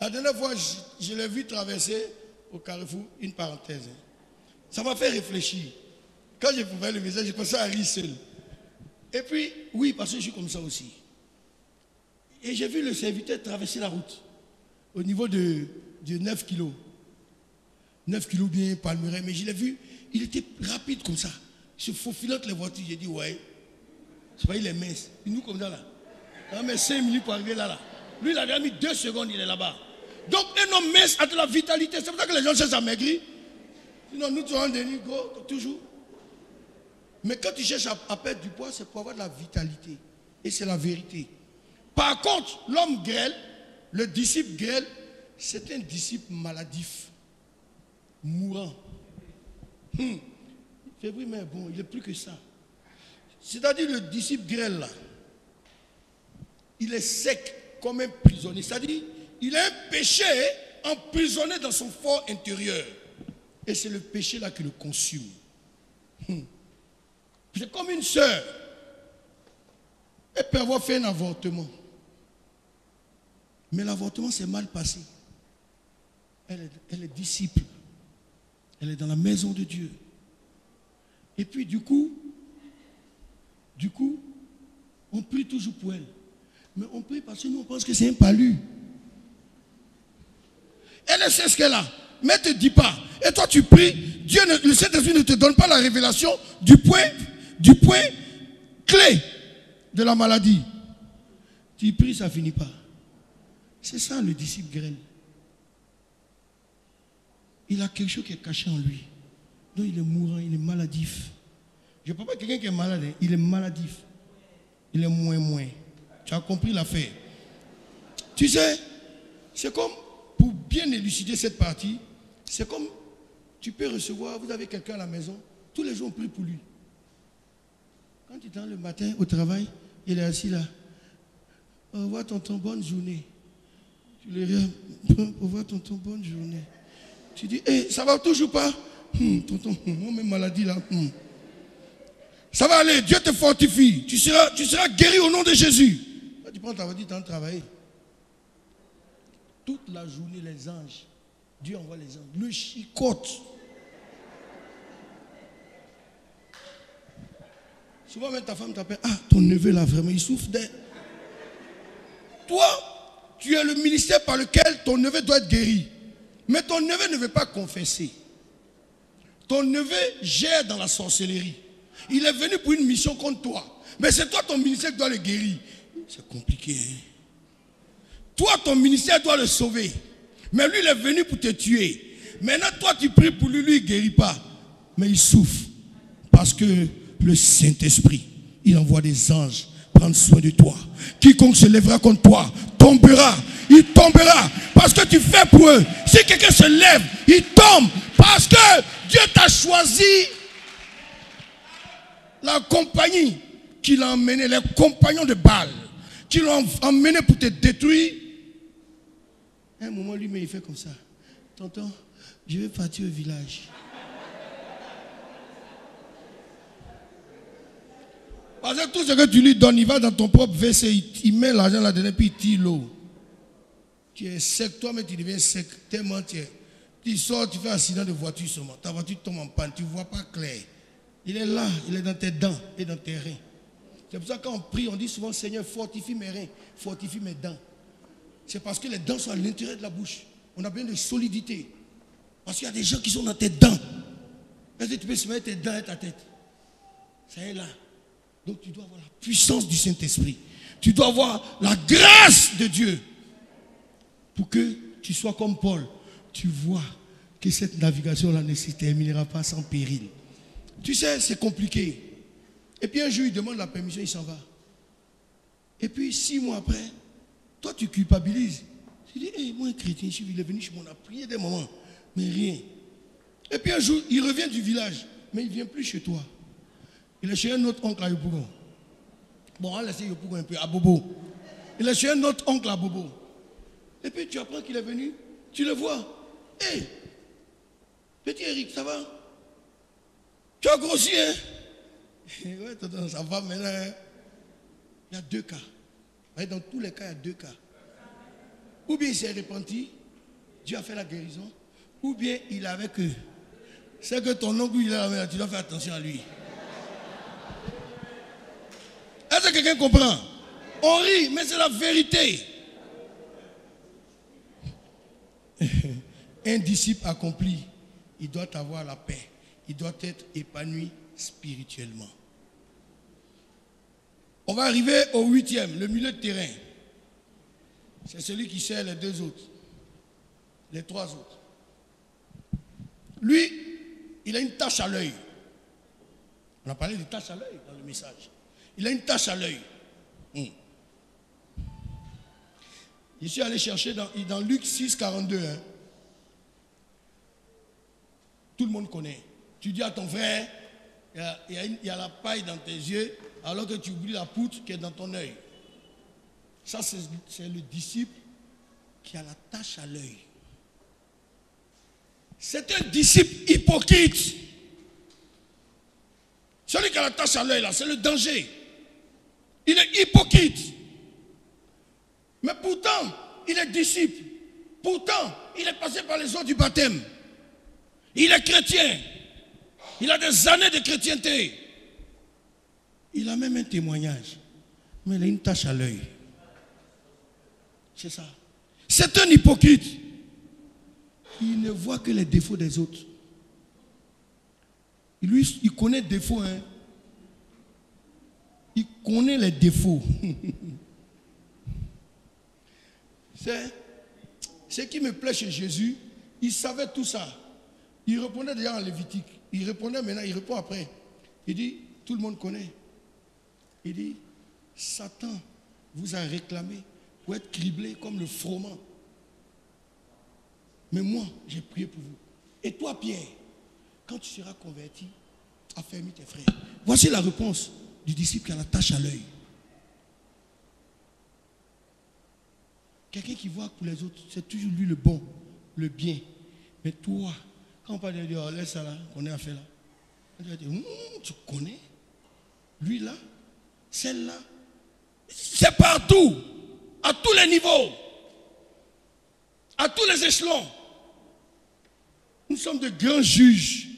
A: La dernière fois, je l'ai vu traverser au carrefour, une parenthèse. Ça m'a fait réfléchir. Quand j'ai ouvert le message, j'ai pensé à rire seul. Et puis, oui, parce que je suis comme ça aussi. Et j'ai vu le serviteur traverser la route au niveau de 9 kilos. 9 kilos bien palmeraie, mais je l'ai vu, il était rapide comme ça. Il se faufilait entre les voitures. J'ai dit, ouais, c'est pas, il est mince. Il nous comme ça là. On met 5 minutes pour arriver là. Lui, il a déjà mis 2 secondes, il est là-bas. Donc, un homme mince a de la vitalité. C'est pour ça que les gens cherchent à maigrir. Sinon, nous serons des gros, toujours. Mais quand tu cherches à perdre du poids, c'est pour avoir de la vitalité. Et c'est la vérité. Par contre, l'homme grêle, le disciple grêle, c'est un disciple maladif, mourant. Fébrile, mais bon, il est plus que ça. C'est-à-dire le disciple grêle, là, il est sec comme un prisonnier. C'est-à-dire, il a un péché emprisonné dans son fort intérieur. Et c'est le péché là qui le consume. C'est comme une sœur. Elle peut avoir fait un avortement. Mais l'avortement s'est mal passé. Elle est disciple. Elle est dans la maison de Dieu. Et puis du coup, on prie toujours pour elle. Mais on prie parce que nous on pense que c'est un palu. Elle sait ce qu'elle a. Mais elle ne te dit pas. Et toi tu pries. Dieu, le Saint-Esprit ne te donne pas la révélation du point clé de la maladie. Tu pries, ça ne finit pas. C'est ça le disciple grêle. Il a quelque chose qui est caché en lui. Donc il est mourant, il est maladif. Je ne parle pas de quelqu'un qui est malade, il est maladif. Il est moins. Tu as compris l'affaire. Tu sais, c'est comme, pour bien élucider cette partie, C'est comme, tu peux recevoir, vous avez quelqu'un à la maison, tous les jours on prie pour lui. Quand tu t'en le matin au travail, il est assis là. Au revoir tonton, bonne journée. Tu le regardes, au revoir tonton, bonne journée. Tu dis, hey, ça va toujours pas? Tonton, moi-même maladie là. Ça va aller, Dieu te fortifie. Tu seras guéri au nom de Jésus. Quand tu prends ta voiture, tu as travaillé. Toute la journée, les anges. Dieu envoie les anges. Le chicote. Souvent même ta femme t'appelle. Ah, ton neveu là, vraiment, il souffre d'aide. Toi, tu es le ministère par lequel ton neveu doit être guéri. Mais ton neveu ne veut pas confesser. Ton neveu gère dans la sorcellerie. Il est venu pour une mission contre toi. Mais c'est toi ton ministère qui doit le guérir. C'est compliqué. Hein? Toi, ton ministère doit le sauver. Mais lui, il est venu pour te tuer. Maintenant, toi, tu pries pour lui, lui, il ne guérit pas. Mais il souffre. Parce que le Saint-Esprit, il envoie des anges prendre soin de toi. Quiconque se lèvera contre toi, tombera. Il tombera. Parce que tu fais pour eux. Si quelqu'un se lève, il tombe. Parce que Dieu t'a choisi. La compagnie qui l'a emmené, les compagnons de Baal, qui l'ont emmené pour te détruire. À un moment, lui, mais il fait comme ça. Tonton, je vais partir au village. Parce que tout ce que tu lui donnes, il va dans ton propre WC, il met l'argent là-dedans, puis il tire l'eau. Tu es sec, toi, mais tu deviens sec, tellement tu sors, tu fais un accident de voiture seulement. Ta voiture tombe en panne, tu ne vois pas clair. Il est là, il est dans tes dents et dans tes reins. C'est pour ça que quand on prie, on dit souvent, Seigneur, fortifie mes reins, fortifie mes dents. C'est parce que les dents sont à l'intérieur de la bouche. On a besoin de solidité. Parce qu'il y a des gens qui sont dans tes dents. Est-ce que tu peux se mettre tes dents et ta tête? Ça est là. Donc tu dois avoir la puissance du Saint-Esprit. Tu dois avoir la grâce de Dieu. Pour que tu sois comme Paul. Tu vois que cette navigation-là ne se terminera pas sans péril. Tu sais, c'est compliqué. Et puis un jour, il demande la permission, il s'en va. Et puis 6 mois après, toi tu culpabilises. Tu dis, hey, moi un chrétien, il est venu chez moi, on a prié des moments, mais rien. Et puis un jour, il revient du village, mais il ne vient plus chez toi. Il est chez un autre oncle à Yopougon. Bon, on va laisser Yopougon un peu, à Bobo. Il est chez un autre oncle à Bobo. Et puis tu apprends qu'il est venu, tu le vois. Hé, petit Eric, ça va? Tu as grossi, hein? Ouais, ça va maintenant. Hein? Il y a 2 cas. Dans tous les cas, il y a 2 cas. Ou bien il s'est repenti, Dieu a fait la guérison, ou bien il est avec eux. C'est que ton oncle, il est là, tu dois faire attention à lui. Est-ce que quelqu'un comprend? On rit, mais c'est la vérité. Un disciple accompli, il doit avoir la paix. Il doit être épanoui spirituellement. On va arriver au 8e, le milieu de terrain. C'est celui qui sert les 2 autres. Les 3 autres. Lui, il a une tache à l'œil. On a parlé de tache à l'œil dans le message. Il a une tache à l'œil. Je suis allé chercher dans Luc 6, 42. Hein. Tout le monde connaît. Tu dis à ton frère, il y a la paille dans tes yeux, alors que tu oublies la poutre qui est dans ton œil. Ça, c'est le disciple qui a la tache à l'œil. C'est un disciple hypocrite. Celui qui a la tache à l'œil, là, c'est le danger. Il est hypocrite. Mais pourtant, il est disciple. Pourtant, il est passé par les eaux du baptême. Il est chrétien. Il a des années de chrétienté. Il a même un témoignage. Mais il a une tache à l'œil. C'est ça. C'est un hypocrite. Il ne voit que les défauts des autres. Lui, il connaît les défauts. Hein. Il connaît les défauts. C'est ce qui me plaît chez Jésus. Il savait tout ça. Il répondait déjà en Lévitique. Il répondait maintenant, il répond après. Il dit, tout le monde connaît. Il dit, Satan vous a réclamé pour être criblé comme le froment. Mais moi, j'ai prié pour vous. Et toi, Pierre, quand tu seras converti, affermis tes frères. Voici la réponse du disciple qui a la tache à l'œil. Quelqu'un qui voit pour les autres, c'est toujours lui le bon, le bien. Mais toi, quand on parle de dire, oh, laisse ça là, on est à faire là. On va dire, tu connais? Lui là, celle-là. C'est partout, à tous les niveaux, à tous les échelons. Nous sommes de grands juges.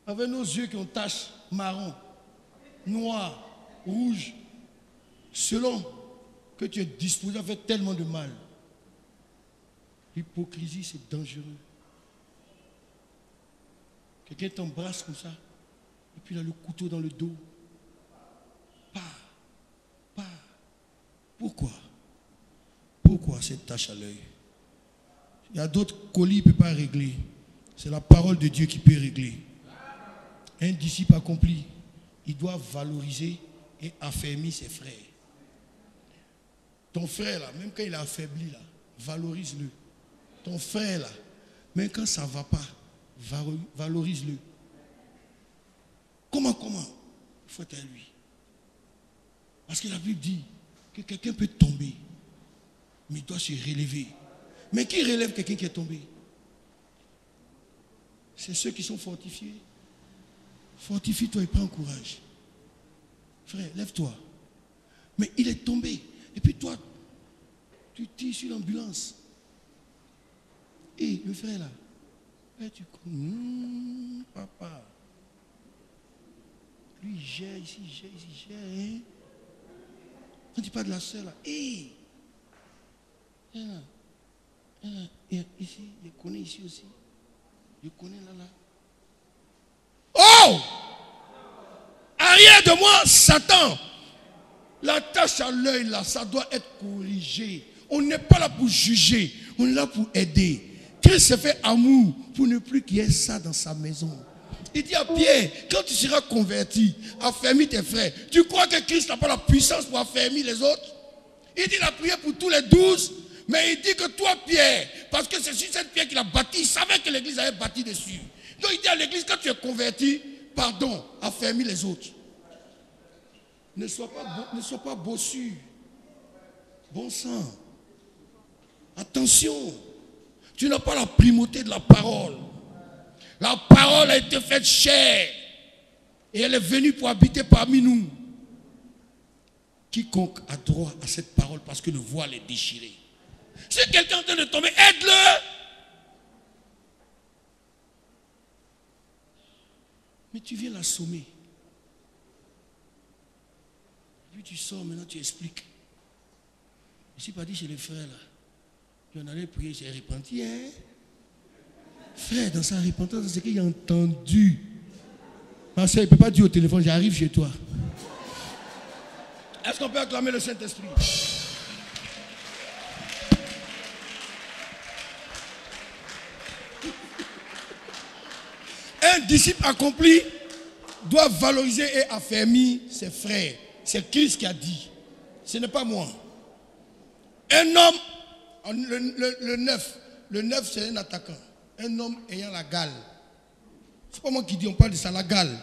A: Avec nos yeux qui ont taches marron, noir, rouge, selon que tu es disposé à faire tellement de mal. L'hypocrisie, c'est dangereux. Quelqu'un t'embrasse comme ça, et puis il a le couteau dans le dos. Pas. Pourquoi? Pourquoi cette tache à l'œil? Il y a d'autres colis qui ne peuvent pas régler. C'est la parole de Dieu qui peut régler. Un disciple accompli, il doit valoriser et affermir ses frères. Ton frère là, même quand il est affaibli là, valorise-le. Ton frère là, même quand ça ne va pas, valorise-le. Comment? Il faut être à lui. Parce que la Bible dit que quelqu'un peut tomber, mais il doit se relever. Mais qui relève quelqu'un qui est tombé? C'est ceux qui sont fortifiés. Fortifie-toi et prends courage. Frère, lève-toi. Mais il est tombé. Et puis toi, tu tires sur l'ambulance. Et le frère là, tu connais, papa. Lui, il gère ici, il gère. Hein? On ne dit pas de la soeur là. Ici, je connais ici aussi. Je connais là. Oh! Arrière de moi, Satan. La tache à l'œil là, ça doit être corrigé. On n'est pas là pour juger, on est là pour aider. Christ se fait amour pour ne plus qu'il y ait ça dans sa maison. Il dit à Pierre, quand tu seras converti, affermis tes frères. Tu crois que Christ n'a pas la puissance pour affermir les autres? Il dit la prière pour tous les 12, mais il dit que toi, Pierre, parce que c'est sur cette pierre qu'il a bâti, il savait que l'église avait bâti dessus. Donc il dit à l'église, quand tu es converti, pardon, affermis les autres. Ne sois pas bossu. Bon sang. Attention. Tu n'as pas la primauté de la parole. La parole a été faite chair. Et elle est venue pour habiter parmi nous. Quiconque a droit à cette parole parce que le voile est déchiré. Si quelqu'un est en train de tomber, aide-le. Mais tu viens l'assommer. Puis tu sors, maintenant tu expliques. Je ne suis pas dit chez les frères là. Puis on allait prier, j'ai repenti. Hein? Frère, dans sa repentance, c'est qu'il a entendu. Ma soeur, il ne peut pas dire au téléphone, j'arrive chez toi. Est-ce qu'on peut acclamer le Saint-Esprit? Un disciple accompli doit valoriser et affermir ses frères. C'est Christ qui a dit. Ce n'est pas moi. Un homme, le 9 c'est un attaquant. Un homme ayant la gale. C'est pas moi qui dis, on parle de ça, la gale.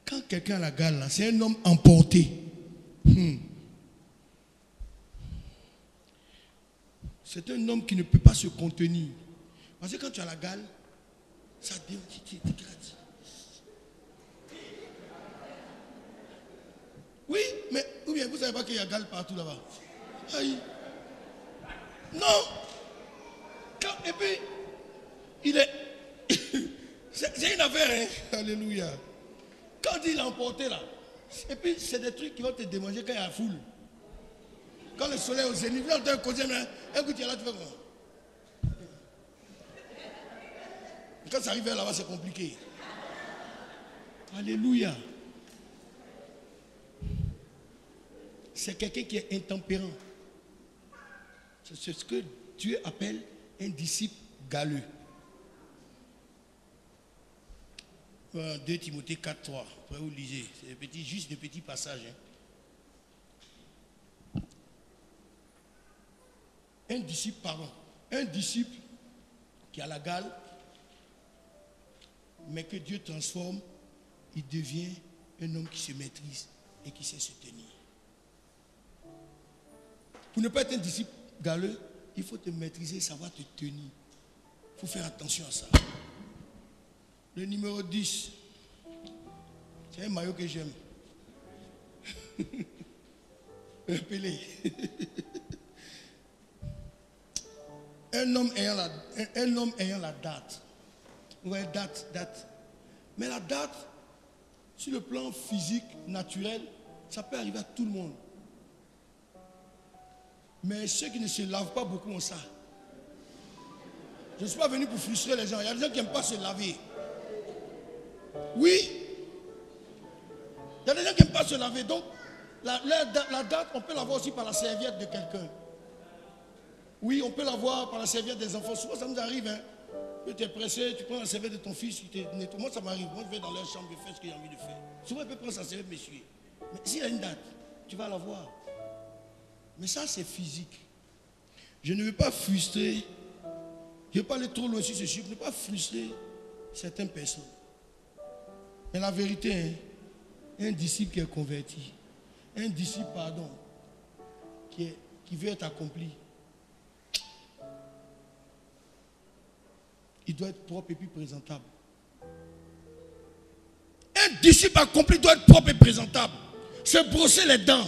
A: Quand quelqu'un a la gale, c'est un homme emporté. C'est un homme qui ne peut pas se contenir. Parce que quand tu as la gale, ça t'écrase. Oui, mais ou bien vous ne savez pas qu'il y a gale partout là-bas. Aïe. Non. Et puis, il est... c'est une affaire, hein. Alléluia. Quand il est emporté là, et puis c'est des trucs qui vont te démanger quand il y a la foule. Quand le soleil est au zénith, là, tu as un côté, un coup, tu es là, tu fais quoi? Quand ça arrive là-bas, c'est compliqué. Alléluia. C'est quelqu'un qui est intempérant. C'est ce que Dieu appelle un disciple galeux. 2 Timothée 4, 3. Après vous lisez. C'est juste des petits passages. Hein. un disciple qui a la gale, mais que Dieu transforme, il devient un homme qui se maîtrise et qui sait se tenir. Pour ne pas être un disciple galeux, il faut te maîtriser, savoir te tenir. Il faut faire attention à ça. Le numéro 10, c'est un maillot que j'aime. Pelé. Un homme ayant la date. Ouais, date. Mais la date, sur le plan physique, naturel, ça peut arriver à tout le monde. Mais ceux qui ne se lavent pas beaucoup ont ça. Je ne suis pas venu pour frustrer les gens. Il y a des gens qui n'aiment pas se laver. Oui. Il y a des gens qui n'aiment pas se laver. Donc, la date, on peut l'avoir aussi par la serviette de quelqu'un. Oui, on peut l'avoir par la serviette des enfants. Souvent, ça nous arrive. Hein. Tu es pressé, tu prends la serviette de ton fils, tu te nettoies. Moi, ça m'arrive. Moi, je vais dans leur chambre, je fais ce que j'ai envie de faire. Souvent, il peut prendre sa serviette, m'essuyer. Mais s'il y a une date, tu vas l'avoir. Mais ça, c'est physique. Je ne veux pas frustrer. Je ne veux pas aller trop loin sur ce sujet. Je ne veux pas frustrer certaines personnes. Mais la vérité, hein, un disciple qui est converti, un disciple, qui veut être accompli, il doit être propre et puis présentable. Un disciple accompli doit être propre et présentable. Se brosser les dents.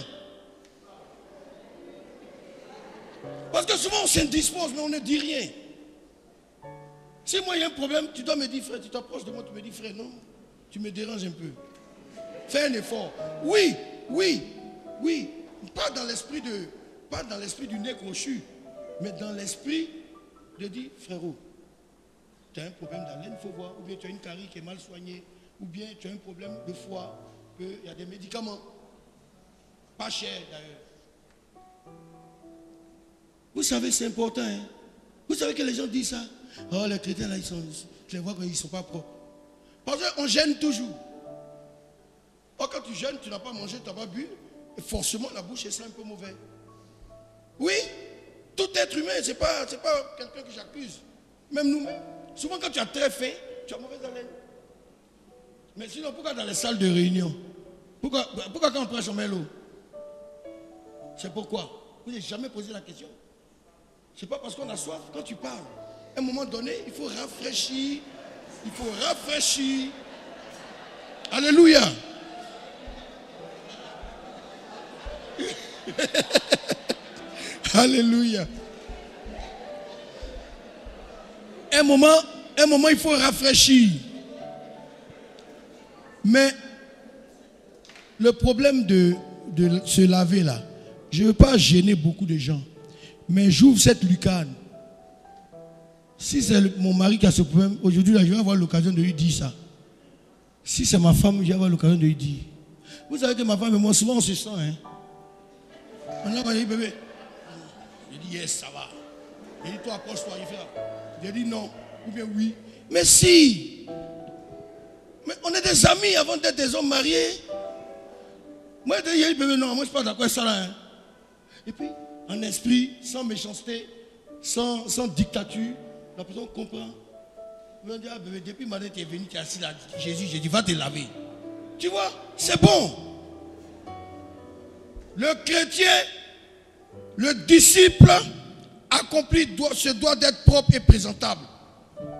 A: Parce que souvent on s'indispose, mais on ne dit rien. Si moi il y a un problème, tu dois me dire, frère, tu t'approches de moi, tu me dis, frère, non, tu me déranges un peu. Fais un effort. Oui. Pas dans l'esprit du nez crochu, mais dans l'esprit de dire, frérot, tu as un problème d'haleine, il faut voir, ou bien tu as une carie qui est mal soignée, ou bien tu as un problème de foie, il y a des médicaments, pas chers d'ailleurs. Vous savez, c'est important. Hein? Vous savez que les gens disent ça. Oh, les chrétiens, là, tu les vois qu'ils ne sont pas propres. Parce qu'on gêne toujours. Or, quand tu gênes, tu n'as pas mangé, tu n'as pas bu, et forcément, la bouche est un peu mauvaise. Oui, tout être humain, ce n'est pas quelqu'un que j'accuse. Même nous-mêmes. Souvent, quand tu as très faim, tu as mauvaise haleine. Mais sinon, pourquoi dans les salles de réunion? Pourquoi quand on prêche, on met l'eau? C'est pourquoi? Vous n'avez jamais posé la question? C'est pas parce qu'on a soif. Quand tu parles, à un moment donné, il faut rafraîchir. Alléluia. Alléluia. Un moment, il faut rafraîchir. Mais le problème de se laver là, je ne veux pas gêner beaucoup de gens. Mais j'ouvre cette lucarne. Si c'est mon mari qui a ce problème, aujourd'hui, là, je vais avoir l'occasion de lui dire ça. Si c'est ma femme, je vais avoir l'occasion de lui dire. Vous savez que ma femme et moi, souvent, on se sent. Hein? On a dit, bébé. Je dis, yes, ça va. Il dit, toi, approche-toi. Il fait. J'ai dit, non. Ou bien, oui. Mais si. Mais on est des amis avant d'être des hommes mariés. Moi, je dis, bébé, non, moi, je ne suis pas d'accord avec ça là. Hein? Et puis, en esprit, sans méchanceté, sans dictature, la personne comprend. On dit, ah bébé, depuis matin tu es venu, tu es assis là, Jésus, j'ai dit, va te laver. Tu vois, c'est bon. Le chrétien, le disciple accompli se doit d'être propre et présentable.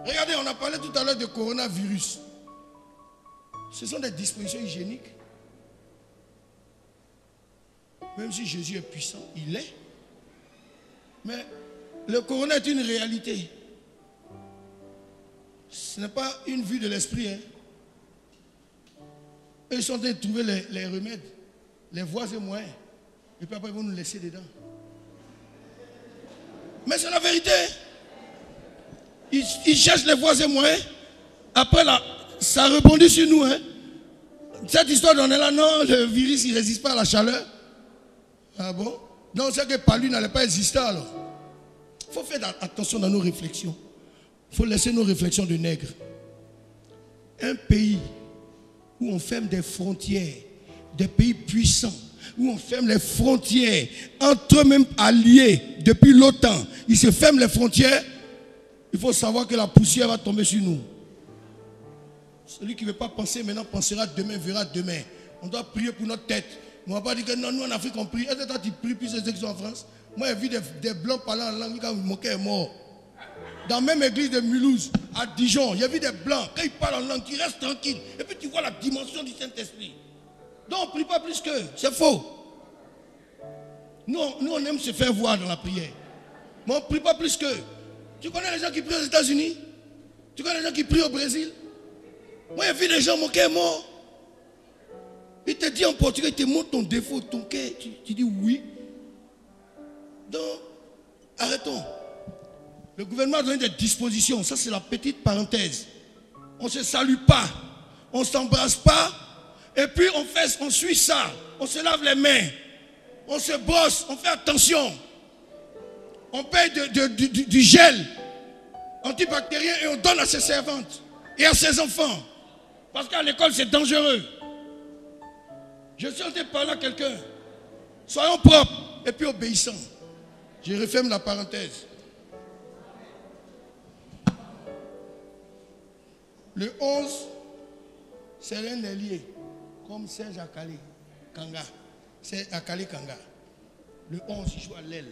A: Regardez, on a parlé tout à l'heure de coronavirus. Ce sont des dispositions hygiéniques. Même si Jésus est puissant, il est. Mais le corona est une réalité. Ce n'est pas une vue de l'esprit. Hein. Ils sont en train de trouver les remèdes, les voies et moyens. Et puis après, ils vont nous laisser dedans. Mais c'est la vérité. Ils cherchent les voies et moyens. Après, là, ça rebondit sur nous. Hein. Cette histoire d'on est là, non, le virus, il ne résiste pas à la chaleur. Ah bon? Donc, c'est que par lui n'allait pas exister alors. Il faut faire attention dans nos réflexions. Il faut laisser nos réflexions de nègres. Un pays où on ferme des frontières, des pays puissants, où on ferme les frontières entre eux-mêmes alliés depuis l'OTAN. Ils se ferment les frontières. Il faut savoir que la poussière va tomber sur nous. Celui qui ne veut pas penser maintenant pensera demain, verra demain. On doit prier pour notre tête. On ne va pas dire que non, nous en Afrique on prie. Est-ce que toi tu pries plus que ceux qui sont en France? Moi j'ai vu des blancs parler en langue quand mon cœur est mort. Dans la même église de Mulhouse, à Dijon, j'ai vu des blancs, quand ils parlent en langue, ils restent tranquilles. Et puis tu vois la dimension du Saint-Esprit. Donc on ne prie pas plus qu'eux, c'est faux. Nous on aime se faire voir dans la prière. Mais on ne prie pas plus qu'eux. Tu connais les gens qui prient aux États-Unis? Tu connais les gens qui prient au Brésil? Moi j'ai vu des gens, mon cœur est mort. Il te dit en portugais, il te montre ton défaut, ton cœur. Tu dis oui. Donc, arrêtons. Le gouvernement a donné des dispositions. Ça, c'est la petite parenthèse. On ne se salue pas. On ne s'embrasse pas. Et puis, on suit ça. On se lave les mains. On se brosse. On fait attention. On paye du gel antibactérien et on donne à ses servantes et à ses enfants. Parce qu'à l'école, c'est dangereux. Je suis en train de parler à quelqu'un. Soyons propres et puis obéissants. Je referme la parenthèse. Le 11, c'est un ailier, comme Serge Akali Kanga. C'est Akali Kanga. Le 11, il joue à l'aile.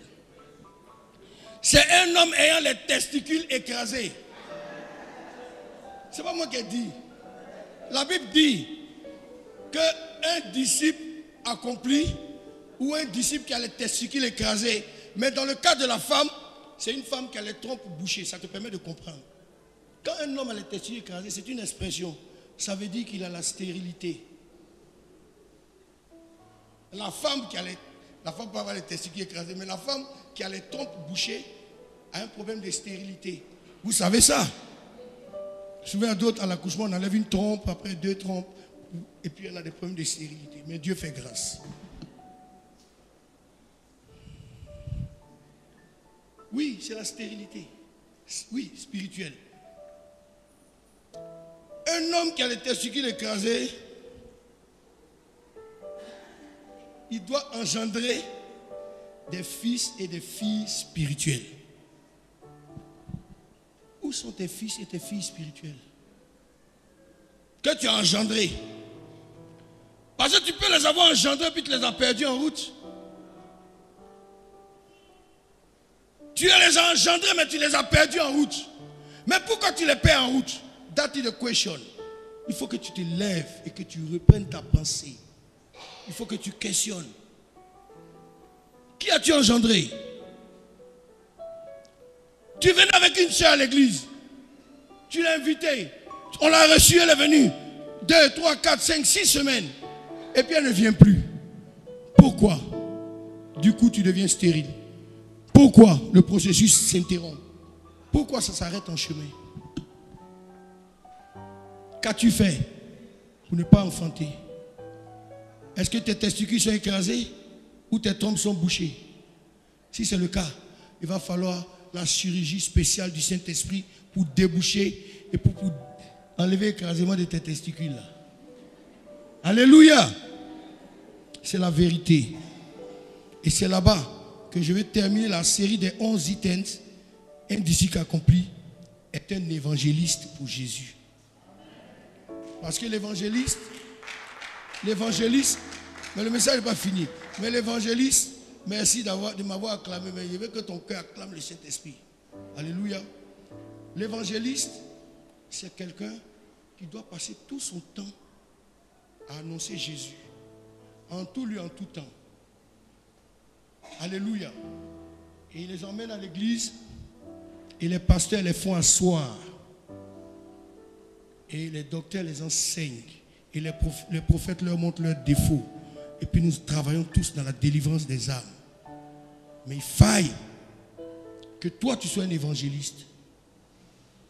A: C'est un homme ayant les testicules écrasés. C'est pas moi qui ai dit. La Bible dit qu'un disciple accompli ou un disciple qui a les testicules écrasés, mais dans le cas de la femme, c'est une femme qui a les trompes bouchées. Ça te permet de comprendre. Quand un homme a les testicules écrasés, c'est une expression. Ça veut dire qu'il a la stérilité. La femme peut avoir les testicules écrasés, mais la femme qui a les trompes bouchées a un problème de stérilité. Vous savez ça? Souvent d'autres, à l'accouchement, on enlève une trompe, après 2 trompes, et puis on a des problèmes de stérilité. Mais Dieu fait grâce. Oui, c'est la stérilité. Oui, spirituelle. Un homme qui a les testicules écrasés, il doit engendrer des fils et des filles spirituels. Où sont tes fils et tes filles spirituelles que tu as engendrés? Parce que tu peux les avoir engendrés puis tu les as perdus en route. Tu les as engendrés mais tu les as perdus en route. Mais pourquoi tu les perds en route? That is the question. Il faut que tu te lèves et que tu reprennes ta pensée. Il faut que tu questionnes. Qui as-tu engendré? Tu venais avec une soeur à l'église. Tu l'as invitée. On l'a reçue, elle est venue. 2, 3, 4, 5, 6 semaines. Et puis elle ne vient plus. Pourquoi? Du coup, tu deviens stérile. Pourquoi le processus s'interrompt? Pourquoi ça s'arrête en chemin? Qu'as-tu fait pour ne pas enfanter? Est-ce que tes testicules sont écrasés ou tes trompes sont bouchées? Si c'est le cas, il va falloir la chirurgie spéciale du Saint-Esprit pour déboucher et pour enlever l'écrasement de tes testicules. Alléluia! C'est la vérité. Et c'est là-bas que je vais terminer la série des 11 items. Un disciple accompli est un évangéliste pour Jésus. Parce que l'évangéliste, mais le message n'est pas fini. Mais l'évangéliste, merci de m'avoir acclamé, mais je veux que ton cœur acclame le Saint-Esprit. Alléluia. L'évangéliste, c'est quelqu'un qui doit passer tout son temps à annoncer Jésus. En tout lieu, en tout temps. Alléluia. Et il les emmène à l'église et les pasteurs les font asseoir. Et les docteurs les enseignent. Et les prophètes leur montrent leurs défauts. Et puis nous travaillons tous dans la délivrance des âmes. Mais il faille que toi tu sois un évangéliste.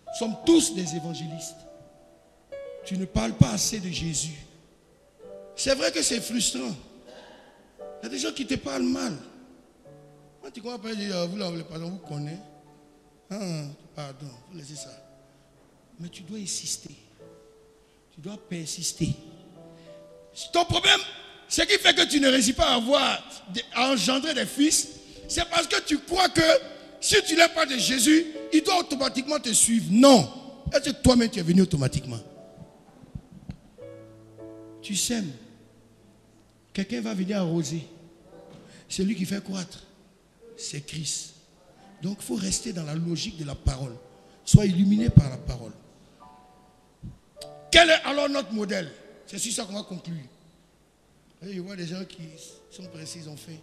A: Nous sommes tous des évangélistes. Tu ne parles pas assez de Jésus. C'est vrai que c'est frustrant. Il y a des gens qui te parlent mal. Quand tu commences à dire, vous là, pardon, vous connaissez. Pardon, vous laissez ça. Mais tu dois insister. Tu dois persister. Ton problème, Ce qui fait que tu ne réussis pas à engendrer des fils, c'est parce que tu crois que si tu n'es pas de Jésus, il doit automatiquement te suivre. Non. Est-ce que toi-même tu es venu automatiquement? Tu sèmes. Quelqu'un va venir arroser. C'est lui qui fait croître. C'est Christ. Donc il faut rester dans la logique de la parole. Sois illuminé par la parole. Quel est alors notre modèle? C'est sur ça qu'on va conclure. Et je vois des gens qui sont précis, ils ont fait.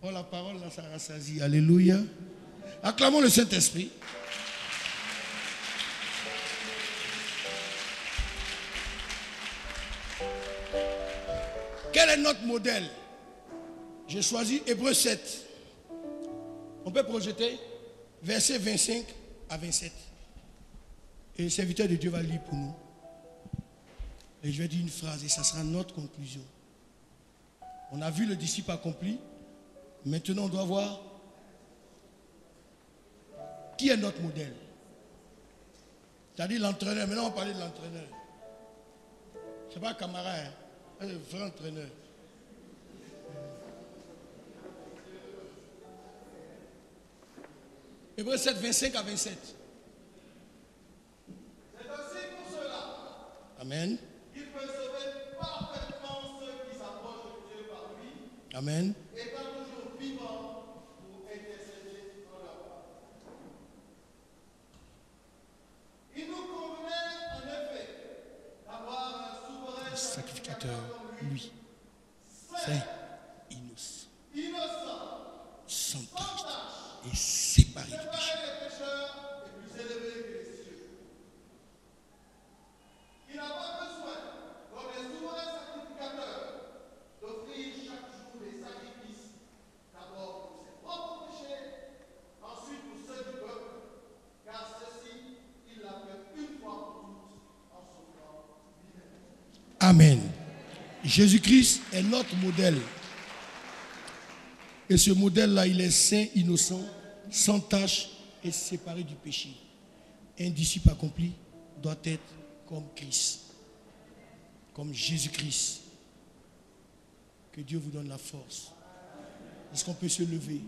A: Oh, la parole, là, ça rassasie. Alléluia. Acclamons le Saint-Esprit. Quel est notre modèle? J'ai choisi Hébreux 7. On peut projeter versets 25 à 27. Et le serviteur de Dieu va lire pour nous. Et je vais dire une phrase et ça sera notre conclusion. On a vu le disciple accompli. Maintenant, on doit voir qui est notre modèle. C'est-à-dire l'entraîneur. Maintenant, on va parler de l'entraîneur. Ce n'est pas un camarade, hein? Un vrai entraîneur. Hébreux 7, 25 à 27.
B: C'est ainsi pour cela.
A: Amen.
B: Il peut sauver parfaitement ceux qui s'approchent de Dieu par lui,
A: Amen.
B: étant toujours vivants pour intercéder en leur part. Il nous convenait en effet d'avoir un souverain
A: Sacrificateur, lui, saint, innocent,
B: innocent,
A: sans tache et séparé du péché.
B: les pécheurs et plus élevé que les cieux. Il n'a pas besoin, comme les souverains sacrificateurs, d'offrir chaque jour des sacrifices, d'abord pour ses propres péchés, ensuite pour ceux du peuple, car ceci, il l'a fait une fois pour toutes en souffrant lui-même.
A: Amen. Jésus-Christ est notre modèle. Et ce modèle-là, il est saint, innocent, sans tache et séparé du péché. Un disciple accompli doit être comme Christ, comme Jésus-Christ. Que Dieu vous donne la force. Est-ce qu'on peut se lever?